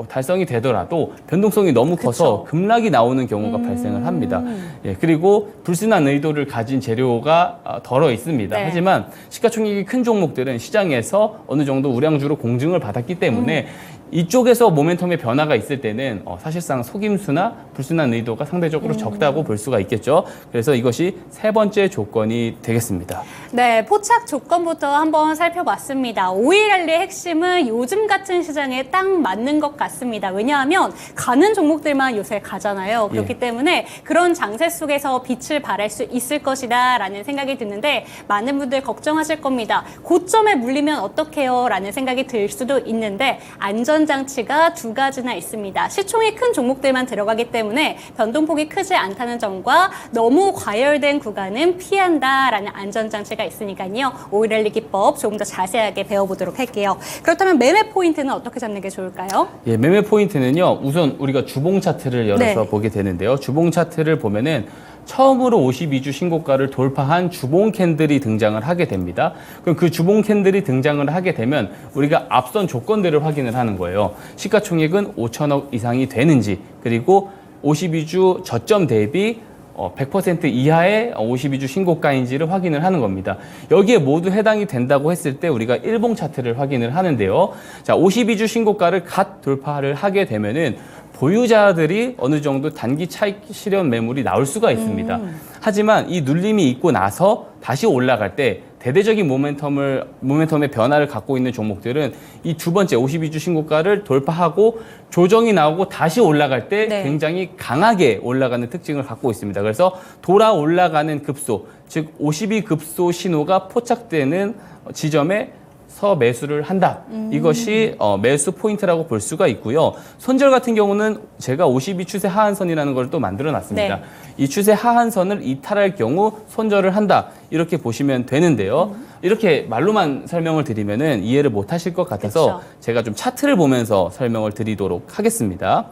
달성이 되더라도 변동성이 너무 커서 급락이 나오는 경우가 발생을 합니다. 예, 그리고 불순한 의도를 가진 재료가 덜어 있습니다. 네. 하지만 시가총액이 큰 종목들은 시장에서 어느 정도 우량주로 공증을 받았기 때문에 이쪽에서 모멘텀의 변화가 있을 때는 사실상 속임수나 불순한 의도가 상대적으로 적다고 볼 수가 있겠죠. 그래서 이것이 세 번째 조건이 되겠습니다. 네, 포착 조건부터 한번 살펴봤습니다. 5일 랠리의 핵심은 요즘 같은 시장에 딱 맞는 것 같습니다. 왜냐하면 가는 종목들만 요새 가잖아요. 그렇기 때문에 그런 장세 속에서 빛을 발할 수 있을 것이다 라는 생각이 드는데 많은 분들 걱정하실 겁니다. 고점에 물리면 어떡해요? 라는 생각이 들 수도 있는데 안전장치가 두 가지나 있습니다. 시총이 큰 종목들만 들어가기 때문에 변동폭이 크지 않다는 점과 너무 과열된 구간은 피한다라는 안전장치가 있으니까요. 5일 랠리 기법 조금 더 자세하게 배워보도록 할게요. 그렇다면 매매 포인트는 어떻게 잡는 게 좋을까요? 예, 매매 포인트는요. 우선 우리가 주봉 차트를 열어서 네. 보게 되는데요. 주봉 차트를 보면은 처음으로 52주 신고가를 돌파한 주봉 캔들이 등장을 하게 됩니다. 그럼 그 주봉 캔들이 등장을 하게 되면 우리가 앞선 조건들을 확인을 하는 거예요. 시가총액은 5천억 이상이 되는지, 그리고 52주 저점 대비 100% 이하의 52주 신고가인지를 확인을 하는 겁니다. 여기에 모두 해당이 된다고 했을 때 우리가 일봉 차트를 확인을 하는데요. 자, 52주 신고가를 갓 돌파를 하게 되면은 보유자들이 어느 정도 단기 차익 실현 매물이 나올 수가 있습니다. 하지만 이 눌림이 있고 나서 다시 올라갈 때 대대적인 모멘텀의 변화를 갖고 있는 종목들은 이 두 번째 52주 신고가를 돌파하고 조정이 나오고 다시 올라갈 때 네. 굉장히 강하게 올라가는 특징을 갖고 있습니다. 그래서 돌아 올라가는 급소, 즉 52급소 신호가 포착되는 지점에 서 매수를 한다. 이것이 매수 포인트라고 볼 수가 있고요. 손절 같은 경우는 제가 52 추세 하한선이라는 걸 또 만들어 놨습니다. 네. 이 추세 하한선을 이탈할 경우 손절을 한다. 이렇게 보시면 되는데요. 이렇게 말로만 설명을 드리면은 이해를 못 하실 것 같아서 그쵸. 제가 좀 차트를 보면서 설명을 드리도록 하겠습니다.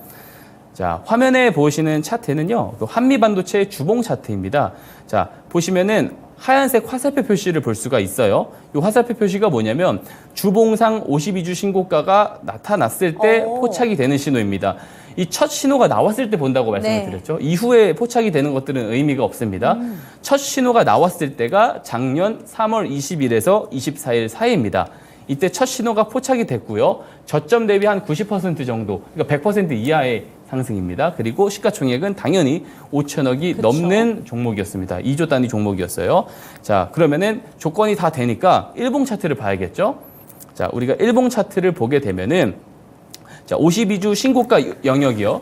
자, 화면에 보시는 차트는요. 그 한미반도체 주봉 차트입니다. 자, 보시면은 하얀색 화살표 표시를 볼 수가 있어요. 이 화살표 표시가 뭐냐면 주봉상 52주 신고가가 나타났을 때 포착이 되는 신호입니다. 이 첫 신호가 나왔을 때 본다고 말씀을 네. 드렸죠. 이후에 포착이 되는 것들은 의미가 없습니다. 첫 신호가 나왔을 때가 작년 3월 20일에서 24일 사이입니다. 이때 첫 신호가 포착이 됐고요. 저점 대비 한 90% 정도, 그러니까 100% 이하의 상승입니다. 그리고 시가총액은 당연히 5천억이 그쵸. 넘는 종목이었습니다. 2조 단위 종목이었어요. 자, 그러면은 조건이 다 되니까 일봉 차트를 봐야겠죠? 자, 우리가 일봉 차트를 보게 되면은 자, 52주 신고가 영역이요.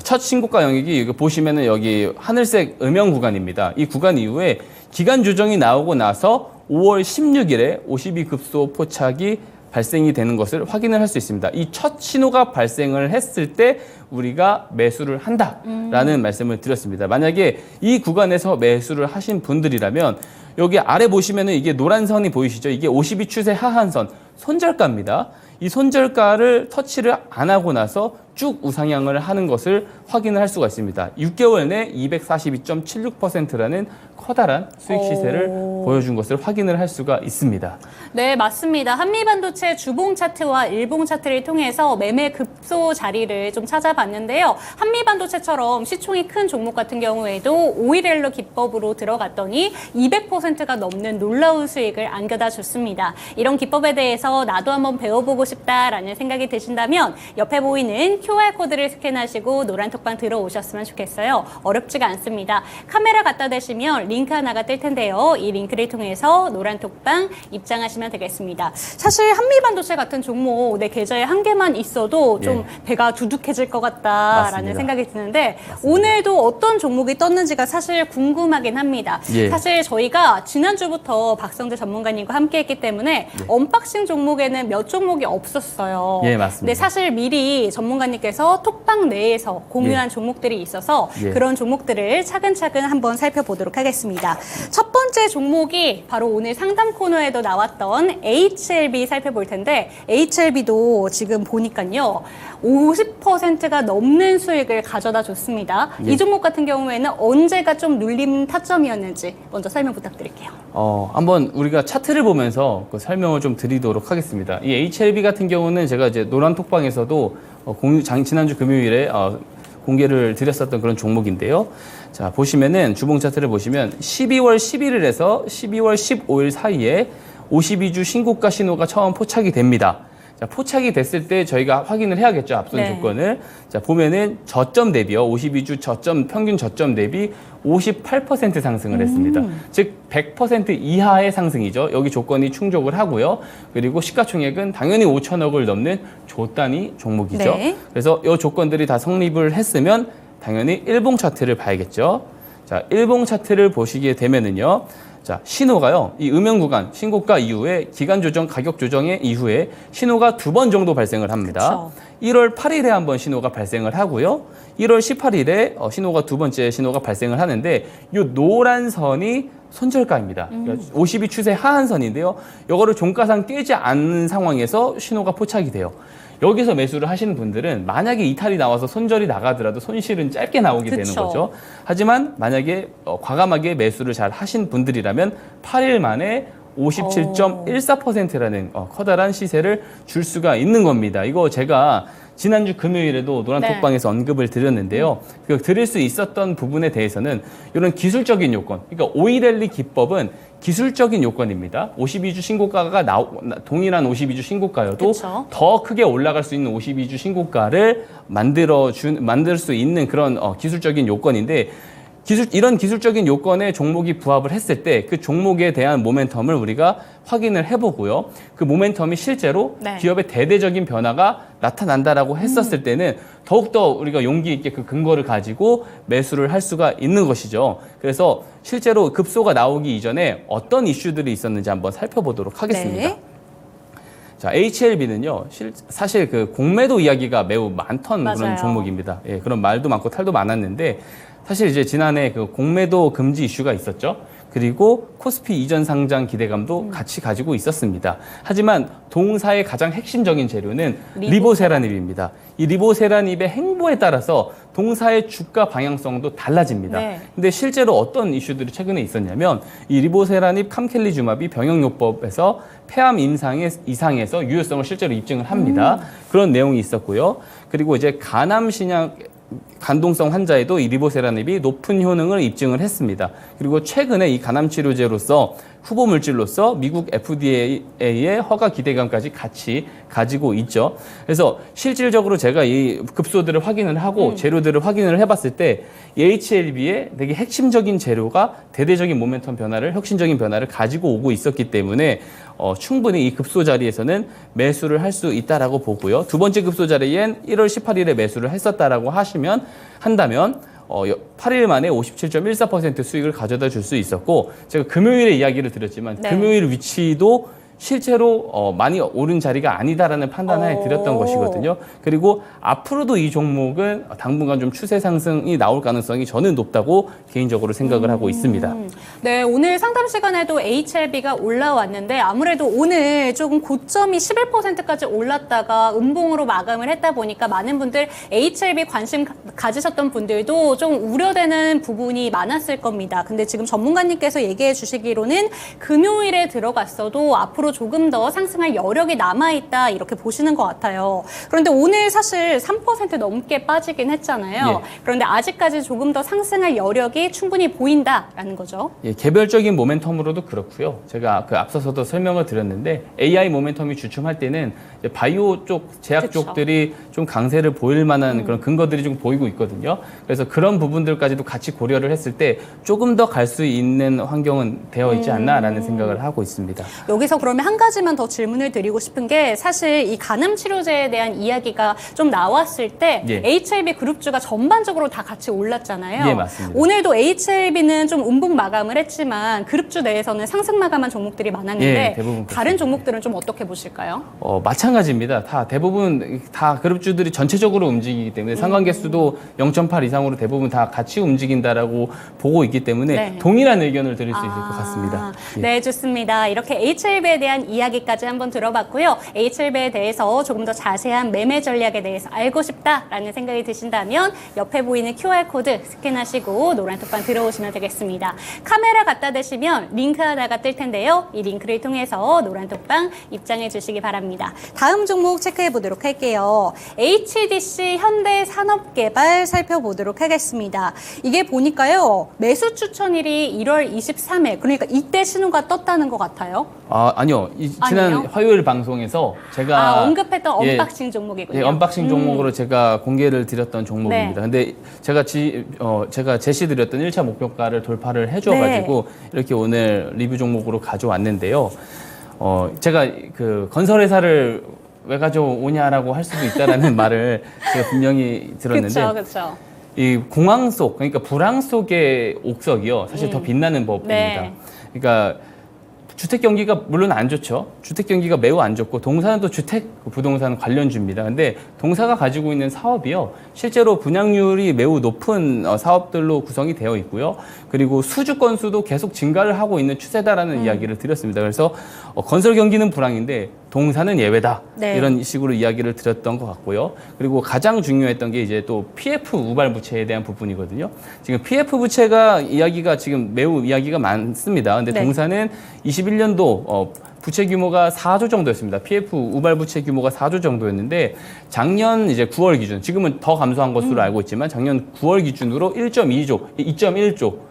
첫 신고가 영역이 여기 보시면은 여기 하늘색 음영 구간입니다. 이 구간 이후에 기간 조정이 나오고 나서 5월 16일에 52급소 포착이 발생이 되는 것을 확인을 할 수 있습니다. 이 첫 신호가 발생을 했을 때 우리가 매수를 한다라는 말씀을 드렸습니다. 만약에 이 구간에서 매수를 하신 분들이라면 여기 아래 보시면은 이게 노란 선이 보이시죠? 이게 52 추세 하한선 손절가입니다. 이 손절가를 터치를 안 하고 나서 쭉 우상향을 하는 것을 확인을 할 수가 있습니다. 6개월 내 242.76%라는 커다란 수익 시세를 보여준 것을 확인을 할 수가 있습니다. 네, 맞습니다. 한미반도체 주봉 차트와 일봉 차트를 통해서 매매 급소 자리를 좀 찾아봤는데요. 한미반도체처럼 시총이 큰 종목 같은 경우에도 5일일로 기법으로 들어갔더니 200%가 넘는 놀라운 수익을 안겨다 줬습니다. 이런 기법에 대해서 나도 한번 배워보고 싶다라는 생각이 드신다면 옆에 보이는 QR코드를 스캔하시고 노란톡방 들어오셨으면 좋겠어요. 어렵지가 않습니다. 카메라 갖다 대시면 링크 하나가 뜰 텐데요. 이 링크를 통해서 노란톡방 입장하시면 되겠습니다. 사실 한미반도체 같은 종목 내 계좌에 한 개만 있어도 좀 배가 두둑해질 것 같다라는 맞습니다. 생각이 드는데 오늘도 어떤 종목이 떴는지가 사실 궁금하긴 합니다. 예. 사실 저희가 지난주부터 박성재 전문가님과 함께했기 때문에 언박싱 종목에는 몇 종목이 없었어요. 예, 맞습니다. 근데 사실 미리 전문가님께서 톡방 내에서 공유한 종목들이 있어서 예. 그런 종목들을 차근차근 한번 살펴보도록 하겠습니다. 첫 번째 종목이 바로 오늘 상담 코너에도 나왔던 HLB 살펴볼 텐데 HLB도 지금 보니까요. 50%가 넘는 수익을 가져다 줬습니다. 예. 이 종목 같은 경우에는 언제가 좀 눌림 타점이었는지 먼저 설명 부탁드릴게요. 한번 우리가 차트를 보면서 그 설명을 좀 드리도록 하겠습니다. 이 HLB 같은 경우는 제가 이제 노란톡방에서도 지난주 금요일에 공개를 드렸었던 그런 종목인데요. 자, 보시면은 주봉 차트를 보시면 12월 11일에서 12월 15일 사이에 52주 신고가 신호가 처음 포착이 됩니다. 자, 포착이 됐을 때 저희가 확인을 해야겠죠. 앞선 네. 조건을. 자, 보면은 저점 대비요. 52주 평균 저점 대비 58% 상승을 했습니다. 즉 100% 이하의 상승이죠. 여기 조건이 충족을 하고요. 그리고 시가총액은 당연히 5천억을 넘는 조단위 종목이죠. 네. 그래서 이 조건들이 다 성립을 했으면 당연히 일봉 차트를 봐야겠죠. 자, 일봉 차트를 보시게 되면은요. 자, 신호가요. 이 음영 구간 신고가 이후에 기간 조정, 가격 조정의 이후에 신호가 2번 정도 발생을 합니다. 그쵸. 1월 8일에 한번 신호가 발생을 하고요. 1월 18일에 신호가 두 번째 신호가 발생을 하는데 이 노란 선이 손절가입니다. 그러니까 52 추세 하한선인데요. 이거를 종가상 깨지 않는 상황에서 신호가 포착이 돼요. 여기서 매수를 하시는 분들은 만약에 이탈이 나와서 손절이 나가더라도 손실은 짧게 나오게 되는 그쵸. 거죠. 하지만 만약에 과감하게 매수를 잘 하신 분들이라면 8일 만에 57.14%라는 커다란 시세를 줄 수가 있는 겁니다. 이거 제가 지난주 금요일에도 노란톡방에서 언급을 드렸는데요. 그 드릴 수 있었던 부분에 대해서는 이런 기술적인 요건, 그러니까 오이랠리 기법은 기술적인 요건입니다. 52주 신고가가 동일한 52주 신고가여도 그쵸. 더 크게 올라갈 수 있는 52주 신고가를 만들 수 있는 그런 기술적인 요건인데 이런 기술적인 요건에 종목이 부합을 했을 때 그 종목에 대한 모멘텀을 우리가 확인을 해보고요. 그 모멘텀이 실제로 네. 기업의 대대적인 변화가 나타난다라고 했었을 때는 더욱더 우리가 용기 있게 그 근거를 가지고 매수를 할 수가 있는 것이죠. 그래서 실제로 급소가 나오기 이전에 어떤 이슈들이 있었는지 한번 살펴보도록 하겠습니다. 네. 자, HLB는요, 사실 그 공매도 이야기가 매우 많던 맞아요. 그런 종목입니다. 예, 그런 말도 많고 탈도 많았는데, 사실 이제 지난해 그 공매도 금지 이슈가 있었죠. 그리고 코스피 이전 상장 기대감도 같이 가지고 있었습니다. 하지만 동사의 가장 핵심적인 재료는 리보세라닙입니다. 이 리보세라닙의 행보에 따라서 동사의 주가 방향성도 달라집니다. 네. 근데 실제로 어떤 이슈들이 최근에 있었냐면 이 리보세라닙 캄켈리주마비 병역요법에서 폐암 이상에서 유효성을 실제로 입증을 합니다. 그런 내용이 있었고요. 그리고 이제 간동성 환자에도 이 리보세라닙이 높은 효능을 입증을 했습니다. 그리고 최근에 이 간암 치료제로서 후보 물질로서 미국 FDA의 허가 기대감까지 같이 가지고 있죠. 그래서 실질적으로 제가 이 급소들을 확인을 하고 재료들을 확인을 해봤을 때 이 HLB의 되게 핵심적인 재료가 대대적인 모멘텀 변화를, 혁신적인 변화를 가지고 오고 있었기 때문에 충분히 이 급소 자리에서는 매수를 할 수 있다라고 보고요. 두 번째 급소 자리엔 1월 18일에 매수를 했었다라고 한다면 8일 만에 57.14% 수익을 가져다 줄 수 있었고, 제가 금요일에 이야기를 드렸지만 네. 금요일 위치도 실제로 많이 오른 자리가 아니다라는 판단을 드렸던 것이거든요. 그리고 앞으로도 이 종목은 당분간 좀 추세 상승이 나올 가능성이 저는 높다고 개인적으로 생각을 하고 있습니다. 네, 오늘 상담 시간에도 HLB가 올라왔는데 아무래도 오늘 조금 고점이 11%까지 올랐다가 음봉으로 마감을 했다 보니까 많은 분들 HLB 관심 가지셨던 분들도 좀 우려되는 부분이 많았을 겁니다. 근데 지금 전문가님께서 얘기해 주시기로는 금요일에 들어갔어도 앞으로 조금 더 상승할 여력이 남아있다 이렇게 보시는 것 같아요. 그런데 오늘 사실 3% 넘게 빠지긴 했잖아요. 예. 그런데 아직까지 조금 더 상승할 여력이 충분히 보인다라는 거죠. 예, 개별적인 모멘텀으로도 그렇고요. 제가 그 앞서서도 설명을 드렸는데 AI 모멘텀이 주춤할 때는 이제 바이오 쪽, 제약 그쵸. 쪽들이 좀 강세를 보일 만한 그런 근거들이 좀 보이고 있거든요. 그래서 그런 부분들까지도 같이 고려를 했을 때 조금 더 갈 수 있는 환경은 되어 있지 않나라는 생각을 하고 있습니다. 여기서 그러면 한 가지만 더 질문을 드리고 싶은 게 사실 이 간암 치료제에 대한 이야기가 좀 나왔을 때 예. HLB 그룹주가 전반적으로 다 같이 올랐잖아요. 예, 맞습니다. 오늘도 HLB는 좀 음봉 마감을 했지만 그룹주 내에서는 상승 마감한 종목들이 많았는데 예, 대부분 다른 그렇습니다. 종목들은 좀 어떻게 보실까요? 마찬가지입니다. 다 대부분 다 그룹주들이 전체적으로 움직이기 때문에 상관계수도 0.8 이상으로 대부분 다 같이 움직인다라고 보고 있기 때문에 네. 동일한 의견을 드릴 수 있을 것 같습니다. 예. 네, 좋습니다. 이렇게 HLB에 대한 이야기까지 한번 들어봤고요. HLB에 대해서 조금 더 자세한 매매 전략에 대해서 알고 싶다라는 생각이 드신다면 옆에 보이는 QR코드 스캔하시고 노란 톡방 들어오시면 되겠습니다. 카메라 갖다 대시면 링크 하나가 뜰 텐데요. 이 링크를 통해서 노란 톡방 입장해 주시기 바랍니다. 다음 종목 체크해 보도록 할게요. HDC 현대산업개발 살펴보도록 하겠습니다. 이게 보니까요. 매수 추천일이 1월 23일, 그러니까 이때 신호가 떴다는 것 같아요. 아니요. 지난 아니에요? 화요일 방송에서 제가 언급했던 예, 언박싱 종목이군요. 예, 언박싱 종목으로 제가 공개를 드렸던 종목입니다. 근데 제가 제가 제시드렸던 1차 목표가를 돌파를 해줘가지고 이렇게 오늘 리뷰 종목으로 가져왔는데요. 제가 그 건설회사를 왜 가져오냐라고 할 수도 있다라는 말을 제가 분명히 들었는데 그렇죠. 이 공항 속, 그러니까 불황 속의 옥석이요. 사실 더 빛나는 법입니다. 네. 그러니까 주택 경기가 물론 안 좋죠. 주택 경기가 매우 안 좋고 동사는 또 주택 부동산 관련주입니다. 근데 동사가 가지고 있는 사업이요. 실제로 분양률이 매우 높은 사업들로 구성이 되어 있고요. 그리고 수주 건수도 계속 증가를 하고 있는 추세다라는 이야기를 드렸습니다. 그래서 건설 경기는 불황인데 동사는 예외다. 네. 이런 식으로 이야기를 드렸던 것 같고요. 그리고 가장 중요했던 게 이제 또 PF 우발 부채에 대한 부분이거든요. 지금 PF 부채가 지금 매우 이야기가 많습니다. 근데 네. 동사는 21년도 부채 규모가 4조 정도였습니다. PF 우발 부채 규모가 4조 정도였는데 작년 이제 9월 기준, 지금은 더 감소한 것으로 알고 있지만 작년 9월 기준으로 2.1조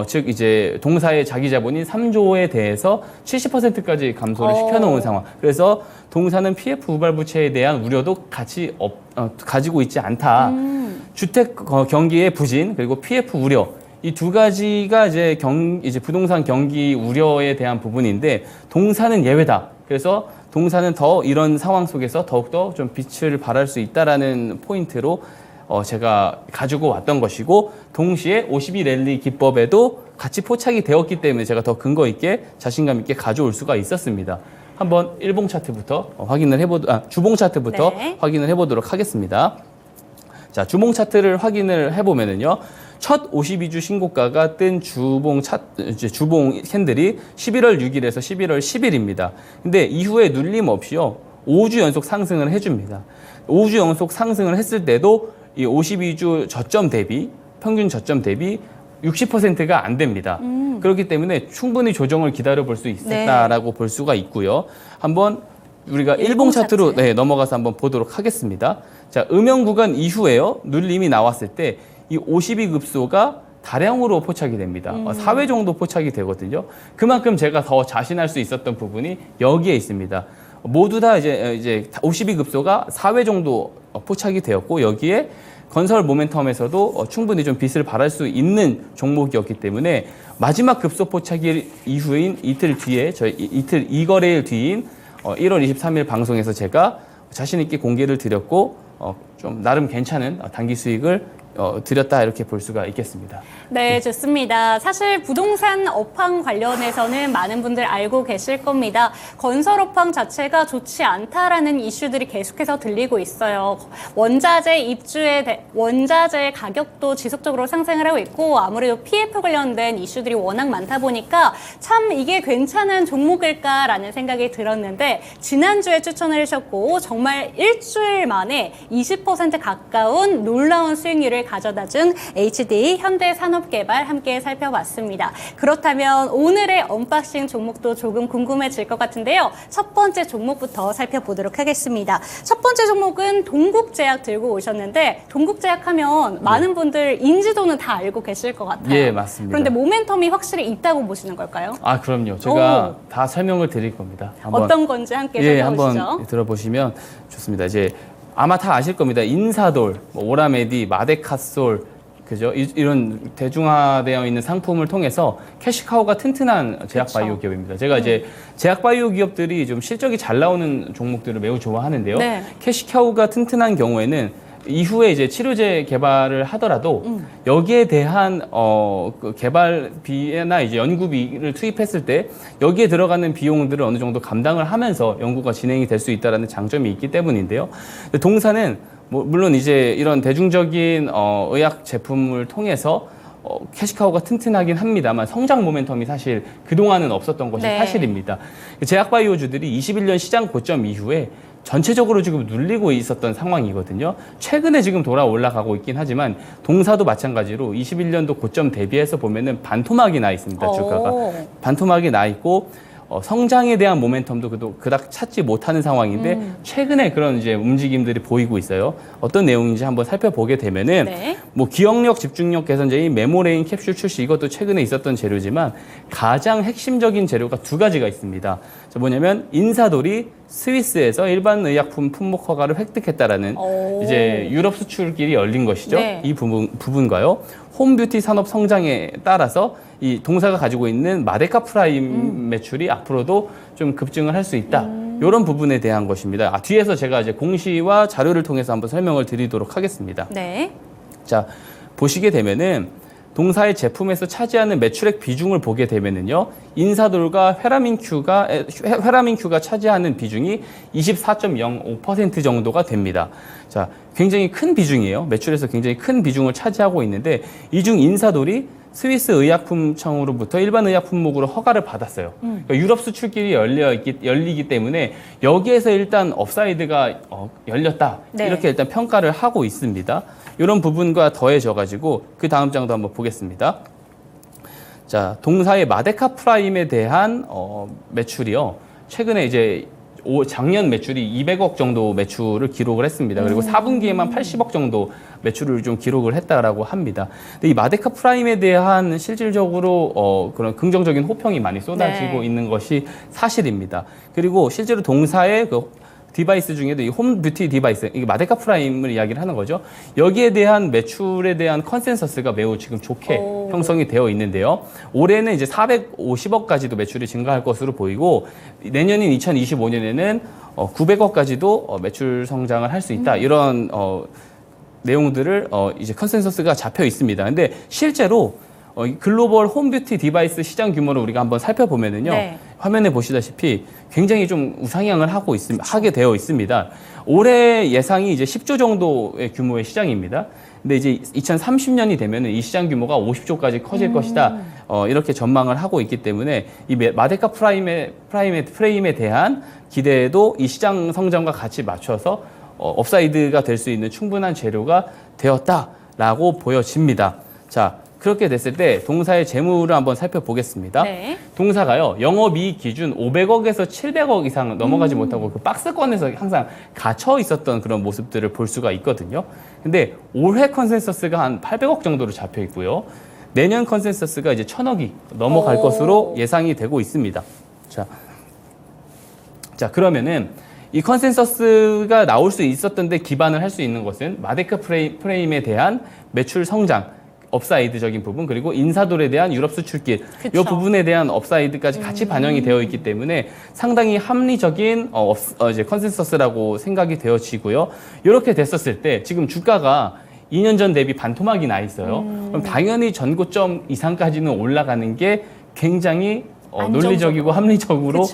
즉 이제 동사의 자기 자본이 3조에 대해서 70%까지 감소를 시켜놓은 상황. 그래서 동사는 PF 우발 부채에 대한 우려도 같이 가지고 있지 않다. 주택 경기의 부진 그리고 PF 우려. 이 두 가지가 이제 부동산 경기 우려에 대한 부분인데 동사는 예외다. 그래서 동사는 더 이런 상황 속에서 더욱더 좀 빛을 발할 수 있다라는 포인트로 제가 가지고 왔던 것이고 동시에 52 랠리 기법에도 같이 포착이 되었기 때문에 제가 더 근거 있게 자신감 있게 가져올 수가 있었습니다. 한번 일봉 차트부터 주봉 차트부터 네. 확인을 해보도록 하겠습니다. 자, 주봉 차트를 확인을 해보면은요. 첫 52주 신고가가 뜬 주봉 캔들이 11월 6일에서 11월 10일입니다. 근데 이후에 눌림 없이요. 5주 연속 상승을 해줍니다. 5주 연속 상승을 했을 때도 이 52주 저점 대비, 평균 저점 대비 60%가 안 됩니다. 그렇기 때문에 충분히 조정을 기다려 볼 수 있었다라고 볼 수가 있고요. 한번 우리가 일봉 차트로 넘어가서 한번 보도록 하겠습니다. 자, 음영 구간 이후에요. 눌림이 나왔을 때 이 52급소가 다량으로 포착이 됩니다. 4회 정도 포착이 되거든요. 그만큼 제가 더 자신할 수 있었던 부분이 여기에 있습니다. 모두 다 이제 52급소가 4회 정도 포착이 되었고 여기에 건설 모멘텀에서도 충분히 좀 빛을 발할 수 있는 종목이었기 때문에 마지막 급소 포착일 이후인 이틀 뒤에 이틀 2거래일 뒤인 1월 23일 방송에서 제가 자신 있게 공개를 드렸고 좀 나름 괜찮은 단기 수익을 드렸다 이렇게 볼 수가 있겠습니다. 네, 좋습니다. 사실 부동산 업황 관련해서는 많은 분들 알고 계실 겁니다. 건설 업황 자체가 좋지 않다라는 이슈들이 계속해서 들리고 있어요. 원자재 가격도 지속적으로 상승을 하고 있고 아무래도 PF 관련된 이슈들이 워낙 많다 보니까 참 이게 괜찮은 종목일까라는 생각이 들었는데 지난주에 추천을 하셨고 정말 일주일 만에 20% 가까운 놀라운 수익률을 기회를 가져다준 HDA 현대산업개발 함께 살펴봤습니다. 그렇다면 오늘의 언박싱 종목도 조금 궁금해질 것 같은데요. 첫 번째 종목부터 살펴보도록 하겠습니다. 첫 번째 종목은 동국제약 들고 오셨는데 동국제약 하면 많은 분들 인지도는 다 알고 계실 것 같아요. 예, 맞습니다. 그런데 모멘텀이 확실히 있다고 보시는 걸까요? 아, 그럼요. 제가 다 설명을 드릴 겁니다. 어떤 건지 함께 예, 살펴보시죠. 한번 들어보시면 좋습니다. 이제 아마 다 아실 겁니다. 인사돌, 오라메디, 마데카솔, 그죠? 이런 대중화되어 있는 상품을 통해서 캐시카우가 튼튼한 제약바이오 그렇죠. 기업입니다. 제가 이제 제약바이오 기업들이 좀 실적이 잘 나오는 종목들을 매우 좋아하는데요. 네. 캐시카우가 튼튼한 경우에는 이후에 이제 치료제 개발을 하더라도 여기에 대한 그 개발비나 이제 연구비를 투입했을 때 여기에 들어가는 비용들을 어느 정도 감당을 하면서 연구가 진행이 될 수 있다라는 장점이 있기 때문인데요. 동사는 물론 이제 이런 대중적인 의약 제품을 통해서 캐시카우가 튼튼하긴 합니다만 성장 모멘텀이 사실 그동안은 없었던 것이 네. 사실입니다. 제약바이오주들이 21년 시장 고점 이후에 전체적으로 지금 눌리고 있었던 상황이거든요. 최근에 지금 돌아 올라가고 있긴 하지만 동사도 마찬가지로 21년도 고점 대비해서 보면은 반토막이 나 있습니다. 주가가. 반토막이 나 있고 성장에 대한 모멘텀도 그닥 찾지 못하는 상황인데 최근에 그런 이제 움직임들이 보이고 있어요. 어떤 내용인지 한번 살펴보게 되면은 네. 뭐 기억력, 집중력 개선제인 메모레인 캡슐 출시 이것도 최근에 있었던 재료지만 가장 핵심적인 재료가 두 가지가 있습니다. 뭐냐면 인사돌이 스위스에서 일반 의약품 품목 허가를 획득했다라는 이제 유럽 수출길이 열린 것이죠. 네. 이 부분과요. 홈뷰티 산업 성장에 따라서 이 동사가 가지고 있는 마데카 프라임 매출이 앞으로도 좀 급증을 할 수 있다. 이런 부분에 대한 것입니다. 뒤에서 제가 이제 공시와 자료를 통해서 한번 설명을 드리도록 하겠습니다. 네. 자, 보시게 되면은 동사의 제품에서 차지하는 매출액 비중을 보게 되면은요, 인사돌과 회라민큐가 차지하는 비중이 24.05% 정도가 됩니다. 자, 굉장히 큰 비중이에요. 매출에서 굉장히 큰 비중을 차지하고 있는데 이 중 인사돌이 스위스 의약품청으로부터 일반 의약품목으로 허가를 받았어요. 그러니까 유럽 수출길이 열리기 때문에 여기에서 일단 업사이드가 열렸다. 네. 이렇게 일단 평가를 하고 있습니다. 이런 부분과 더해져가지고 그 다음 장도 한번 보겠습니다. 자, 동사의 마데카 프라임에 대한 매출이요. 최근에 이제 작년 매출이 200억 정도 매출을 기록을 했습니다. 그리고 4분기에만 80억 정도 매출을 좀 기록을 했다라고 합니다. 근데 이 마데카 프라임에 대한 실질적으로 그런 긍정적인 호평이 많이 쏟아지고 네. 있는 것이 사실입니다. 그리고 실제로 동사의 디바이스 중에도 이 홈뷰티 디바이스, 이게 마데카 프라임을 이야기를 하는 거죠. 여기에 대한 매출에 대한 컨센서스가 매우 지금 좋게 형성이 되어 있는데요. 올해는 이제 450억까지도 매출이 증가할 것으로 보이고 내년인 2025년에는 900억까지도 매출 성장을 할 수 있다. 이런 내용들을 이제 컨센서스가 잡혀 있습니다. 근데 실제로 글로벌 홈뷰티 디바이스 시장 규모를 우리가 한번 살펴보면은요. 네. 화면에 보시다시피 굉장히 좀 우상향을 하게 되어 있습니다. 올해 예상이 이제 10조 정도의 규모의 시장입니다. 근데 이제 2030년이 되면은 이 시장 규모가 50조까지 커질 것이다. 이렇게 전망을 하고 있기 때문에 이 마데카 프레임에 대한 기대도 이 시장 성장과 같이 맞춰서 업사이드가 될 수 있는 충분한 재료가 되었다라고 보여집니다. 자, 그렇게 됐을 때 동사의 재무를 한번 살펴보겠습니다. 네. 동사가요, 영업이익 기준 500억에서 700억 이상 넘어가지 못하고 그 박스권에서 항상 갇혀 있었던 그런 모습들을 볼 수가 있거든요. 근데 올해 컨센서스가 한 800억 정도로 잡혀 있고요. 내년 컨센서스가 이제 1000억이 넘어갈 것으로 예상이 되고 있습니다. 자, 그러면은 이 컨센서스가 나올 수 있었던데 기반을 할 수 있는 것은 마데카 프레임에 대한 매출 성장, 업사이드적인 부분, 그리고 인사돌에 대한 유럽 수출길, 이 부분에 대한 업사이드까지 같이 반영이 되어 있기 때문에 상당히 합리적인 이제 컨센서스라고 생각이 되어지고요. 이렇게 됐었을 때 지금 주가가 2년 전 대비 반토막이 나 있어요. 그럼 당연히 전고점 이상까지는 올라가는 게 굉장히 논리적이고 합리적으로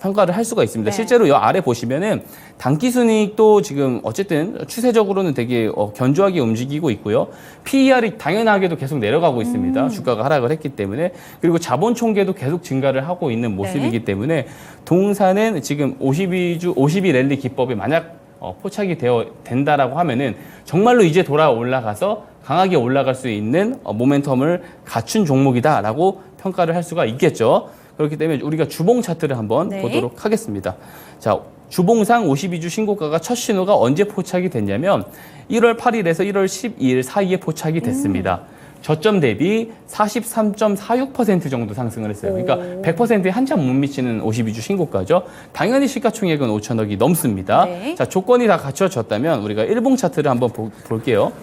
평가를 할 수가 있습니다. 네. 실제로 이 아래 보시면은 단기순이익도 지금 어쨌든 추세적으로는 되게 견조하게 움직이고 있고요. PER이 당연하게도 계속 내려가고 있습니다. 주가가 하락을 했기 때문에. 그리고 자본 총계도 계속 증가를 하고 있는 모습이기 때문에 동사는 지금 52주 52 랠리 기법에 만약 포착이 된다라고 하면은 정말로 이제 돌아 올라가서 강하게 올라갈 수 있는 모멘텀을 갖춘 종목이다라고 평가를 할 수가 있겠죠. 그렇기 때문에 우리가 주봉 차트를 한번 네. 보도록 하겠습니다. 자, 주봉상 52주 신고가가 첫 신호가 언제 포착이 됐냐면 1월 8일에서 1월 12일 사이에 포착이 됐습니다. 저점 대비 43.46% 정도 상승을 했어요. 그러니까 100%에 한참 못 미치는 52주 신고가죠. 당연히 시가총액은 5천억이 넘습니다. 네. 자, 조건이 다 갖춰졌다면 우리가 일봉 차트를 한번 볼게요.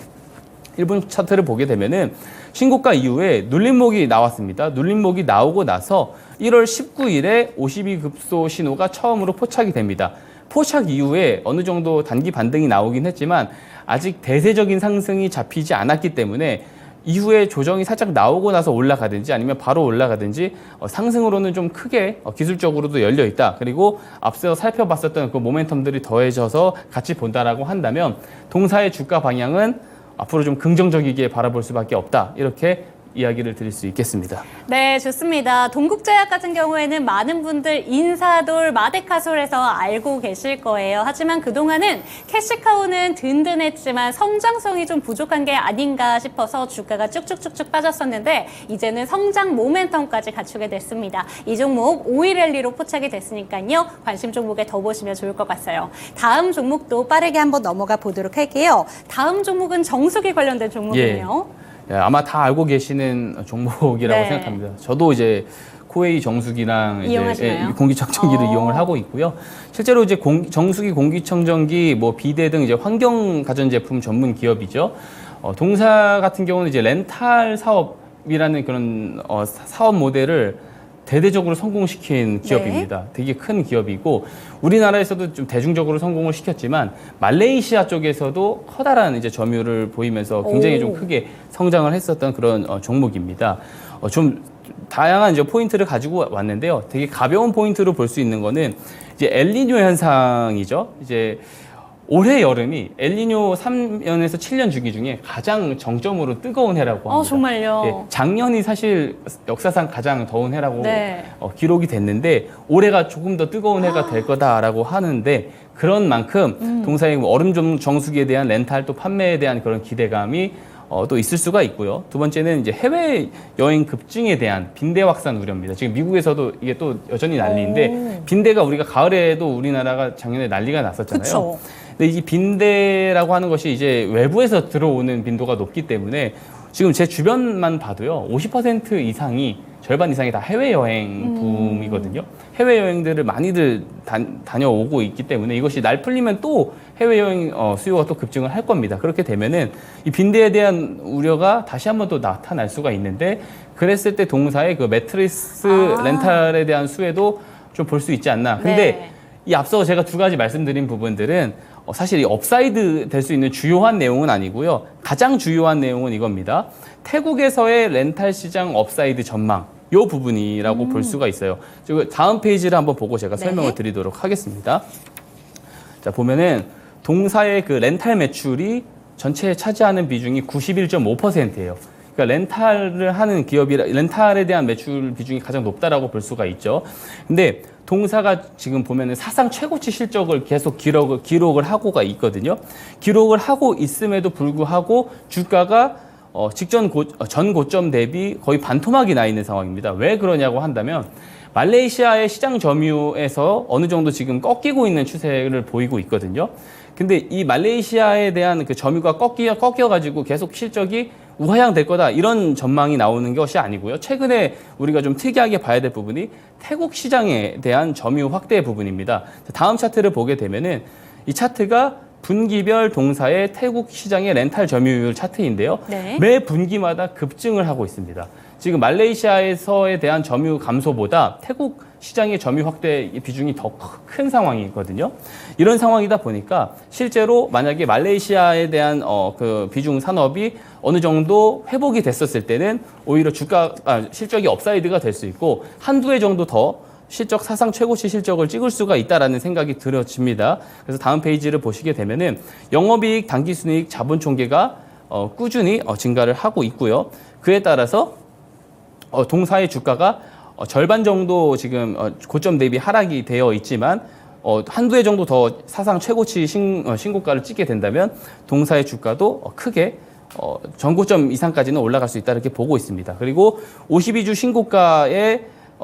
일본 차트를 보게 되면은 신고가 이후에 눌림목이 나왔습니다. 눌림목이 나오고 나서 1월 19일에 52급소 신호가 처음으로 포착이 됩니다. 포착 이후에 어느 정도 단기 반등이 나오긴 했지만 아직 대세적인 상승이 잡히지 않았기 때문에 이후에 조정이 살짝 나오고 나서 올라가든지 아니면 바로 올라가든지 상승으로는 좀 크게 기술적으로도 열려 있다. 그리고 앞서 살펴봤었던 그 모멘텀들이 더해져서 같이 본다라고 한다면 동사의 주가 방향은 앞으로 좀 긍정적이게 바라볼 수밖에 없다. 이렇게 이야기를 드릴 수 있겠습니다. 네, 좋습니다. 동국제약 같은 경우에는 많은 분들 인사돌, 마데카솔에서 알고 계실 거예요. 하지만 그동안은 캐시카우는 든든했지만 성장성이 좀 부족한 게 아닌가 싶어서 주가가 쭉쭉쭉쭉 빠졌었는데 이제는 성장 모멘텀까지 갖추게 됐습니다. 이 종목 5일 랠리로 포착이 됐으니까요. 관심 종목에 더 보시면 좋을 것 같아요. 다음 종목도 빠르게 한번 넘어가 보도록 할게요. 다음 종목은 정수기 관련된 종목이네요. 예, 아마 다 알고 계시는 종목이라고 네. 생각합니다. 저도 이제 코웨이 정수기랑 이용하시나요? 공기청정기를 이용을 하고 있고요. 실제로 이제 정수기, 공기청정기, 뭐 비대 등 이제 환경 가전제품 전문 기업이죠. 동사 같은 경우는 이제 렌탈 사업이라는 그런 사업 모델을 대대적으로 성공시킨 기업입니다. 되게 큰 기업이고 우리나라에서도 좀 대중적으로 성공을 시켰지만 말레이시아 쪽에서도 커다란 이제 점유율을 보이면서 굉장히 좀 크게 성장을 했었던 그런 종목입니다. 좀 다양한 이제 포인트를 가지고 왔는데요. 되게 가벼운 포인트로 볼 수 있는 거는 이제 엘니뇨 현상이죠. 이제 올해 여름이 엘니뇨 3년에서 7년 주기 중에 가장 정점으로 뜨거운 해라고 합니다. 정말요? 예, 작년이 사실 역사상 가장 더운 해라고 네. 기록이 됐는데 올해가 조금 더 뜨거운 해가 될 거다라고 하는데 그런 만큼 동사의 얼음 정수기에 대한 렌탈 또 판매에 대한 그런 기대감이 또 있을 수가 있고요. 두 번째는 이제 해외 여행 급증에 대한 빈대 확산 우려입니다. 지금 미국에서도 이게 또 여전히 난리인데 빈대가 우리가 가을에도 우리나라가 작년에 난리가 났었잖아요. 그쵸. 근데 이 빈대라고 하는 것이 이제 외부에서 들어오는 빈도가 높기 때문에 지금 제 주변만 봐도요, 50% 이상이 절반 이상이 다 해외여행 붐이거든요. 해외여행들을 많이들 다녀오고 있기 때문에 이것이 날 풀리면 또 해외여행 수요가 또 급증을 할 겁니다. 그렇게 되면은 이 빈대에 대한 우려가 다시 한번 또 나타날 수가 있는데 그랬을 때 동사의 그 매트리스 렌탈에 대한 수혜도 좀 볼 수 있지 않나. 근데 네. 이 앞서 제가 두 가지 말씀드린 부분들은 사실 이 업사이드 될 수 있는 주요한 내용은 아니고요. 가장 주요한 내용은 이겁니다. 태국에서의 렌탈 시장 업사이드 전망. 요 부분이라고 볼 수가 있어요. 다음 페이지를 한번 보고 제가 설명을 드리도록 하겠습니다. 자, 보면은 동사의 그 렌탈 매출이 전체에 차지하는 비중이 91.5%예요. 그러니까 렌탈을 하는 렌탈에 대한 매출 비중이 가장 높다라고 볼 수가 있죠. 근데 동사가 지금 보면은 사상 최고치 실적을 계속 기록을 하고가 있거든요. 기록을 하고 있음에도 불구하고 주가가 전 고점 대비 거의 반토막이 나 있는 상황입니다. 왜 그러냐고 한다면 말레이시아의 시장 점유에서 어느 정도 지금 꺾이고 있는 추세를 보이고 있거든요. 근데 이 말레이시아에 대한 그 점유가 꺾여가지고 계속 실적이 우하향될 거다 이런 전망이 나오는 것이 아니고요. 최근에 우리가 좀 특이하게 봐야 될 부분이 태국 시장에 대한 점유 확대 부분입니다. 다음 차트를 보게 되면은 이 차트가 분기별 동사의 태국 시장의 렌탈 점유율 차트인데요. 네. 매 분기마다 급증을 하고 있습니다. 지금 말레이시아에서에 대한 점유 감소보다 태국 시장의 점유 확대 비중이 더 큰 상황이거든요. 이런 상황이다 보니까 실제로 만약에 말레이시아에 대한 그 비중 산업이 어느 정도 회복이 됐었을 때는 오히려 실적이 업사이드가 될 수 있고 한두 해 정도 더 사상 최고치 실적을 찍을 수가 있다라는 생각이 들어집니다. 그래서 다음 페이지를 보시게 되면은 영업이익, 당기순이익, 자본총계가 꾸준히 증가를 하고 있고요. 그에 따라서 동사의 주가가 절반 정도 지금 고점 대비 하락이 되어 있지만 한두 해 정도 더 사상 최고치 신고가를 찍게 된다면 동사의 주가도 크게 전고점 이상까지는 올라갈 수 있다 이렇게 보고 있습니다. 그리고 52주 신고가에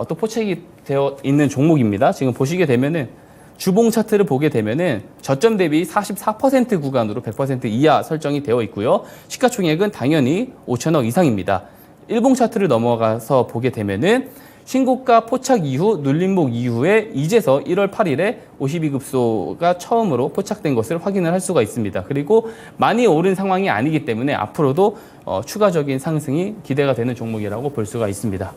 또 포착이 되어 있는 종목입니다. 지금 보시게 되면은 주봉 차트를 보게 되면은 저점 대비 44% 구간으로 100% 이하 설정이 되어 있고요. 시가총액은 당연히 5천억 이상입니다. 일봉 차트를 넘어가서 보게 되면은 신고가 포착 이후 눌림목 이후에 이제서 1월 8일에 52급소가 처음으로 포착된 것을 확인을 할 수가 있습니다. 그리고 많이 오른 상황이 아니기 때문에 앞으로도 추가적인 상승이 기대가 되는 종목이라고 볼 수가 있습니다.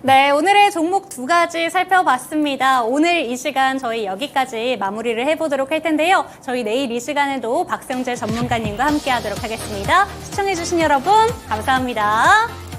네, 오늘의 종목 두 가지 살펴봤습니다. 오늘 이 시간 저희 여기까지 마무리를 해보도록 할 텐데요. 저희 내일 이 시간에도 박성재 전문가님과 함께 하도록 하겠습니다. 시청해주신 여러분, 감사합니다.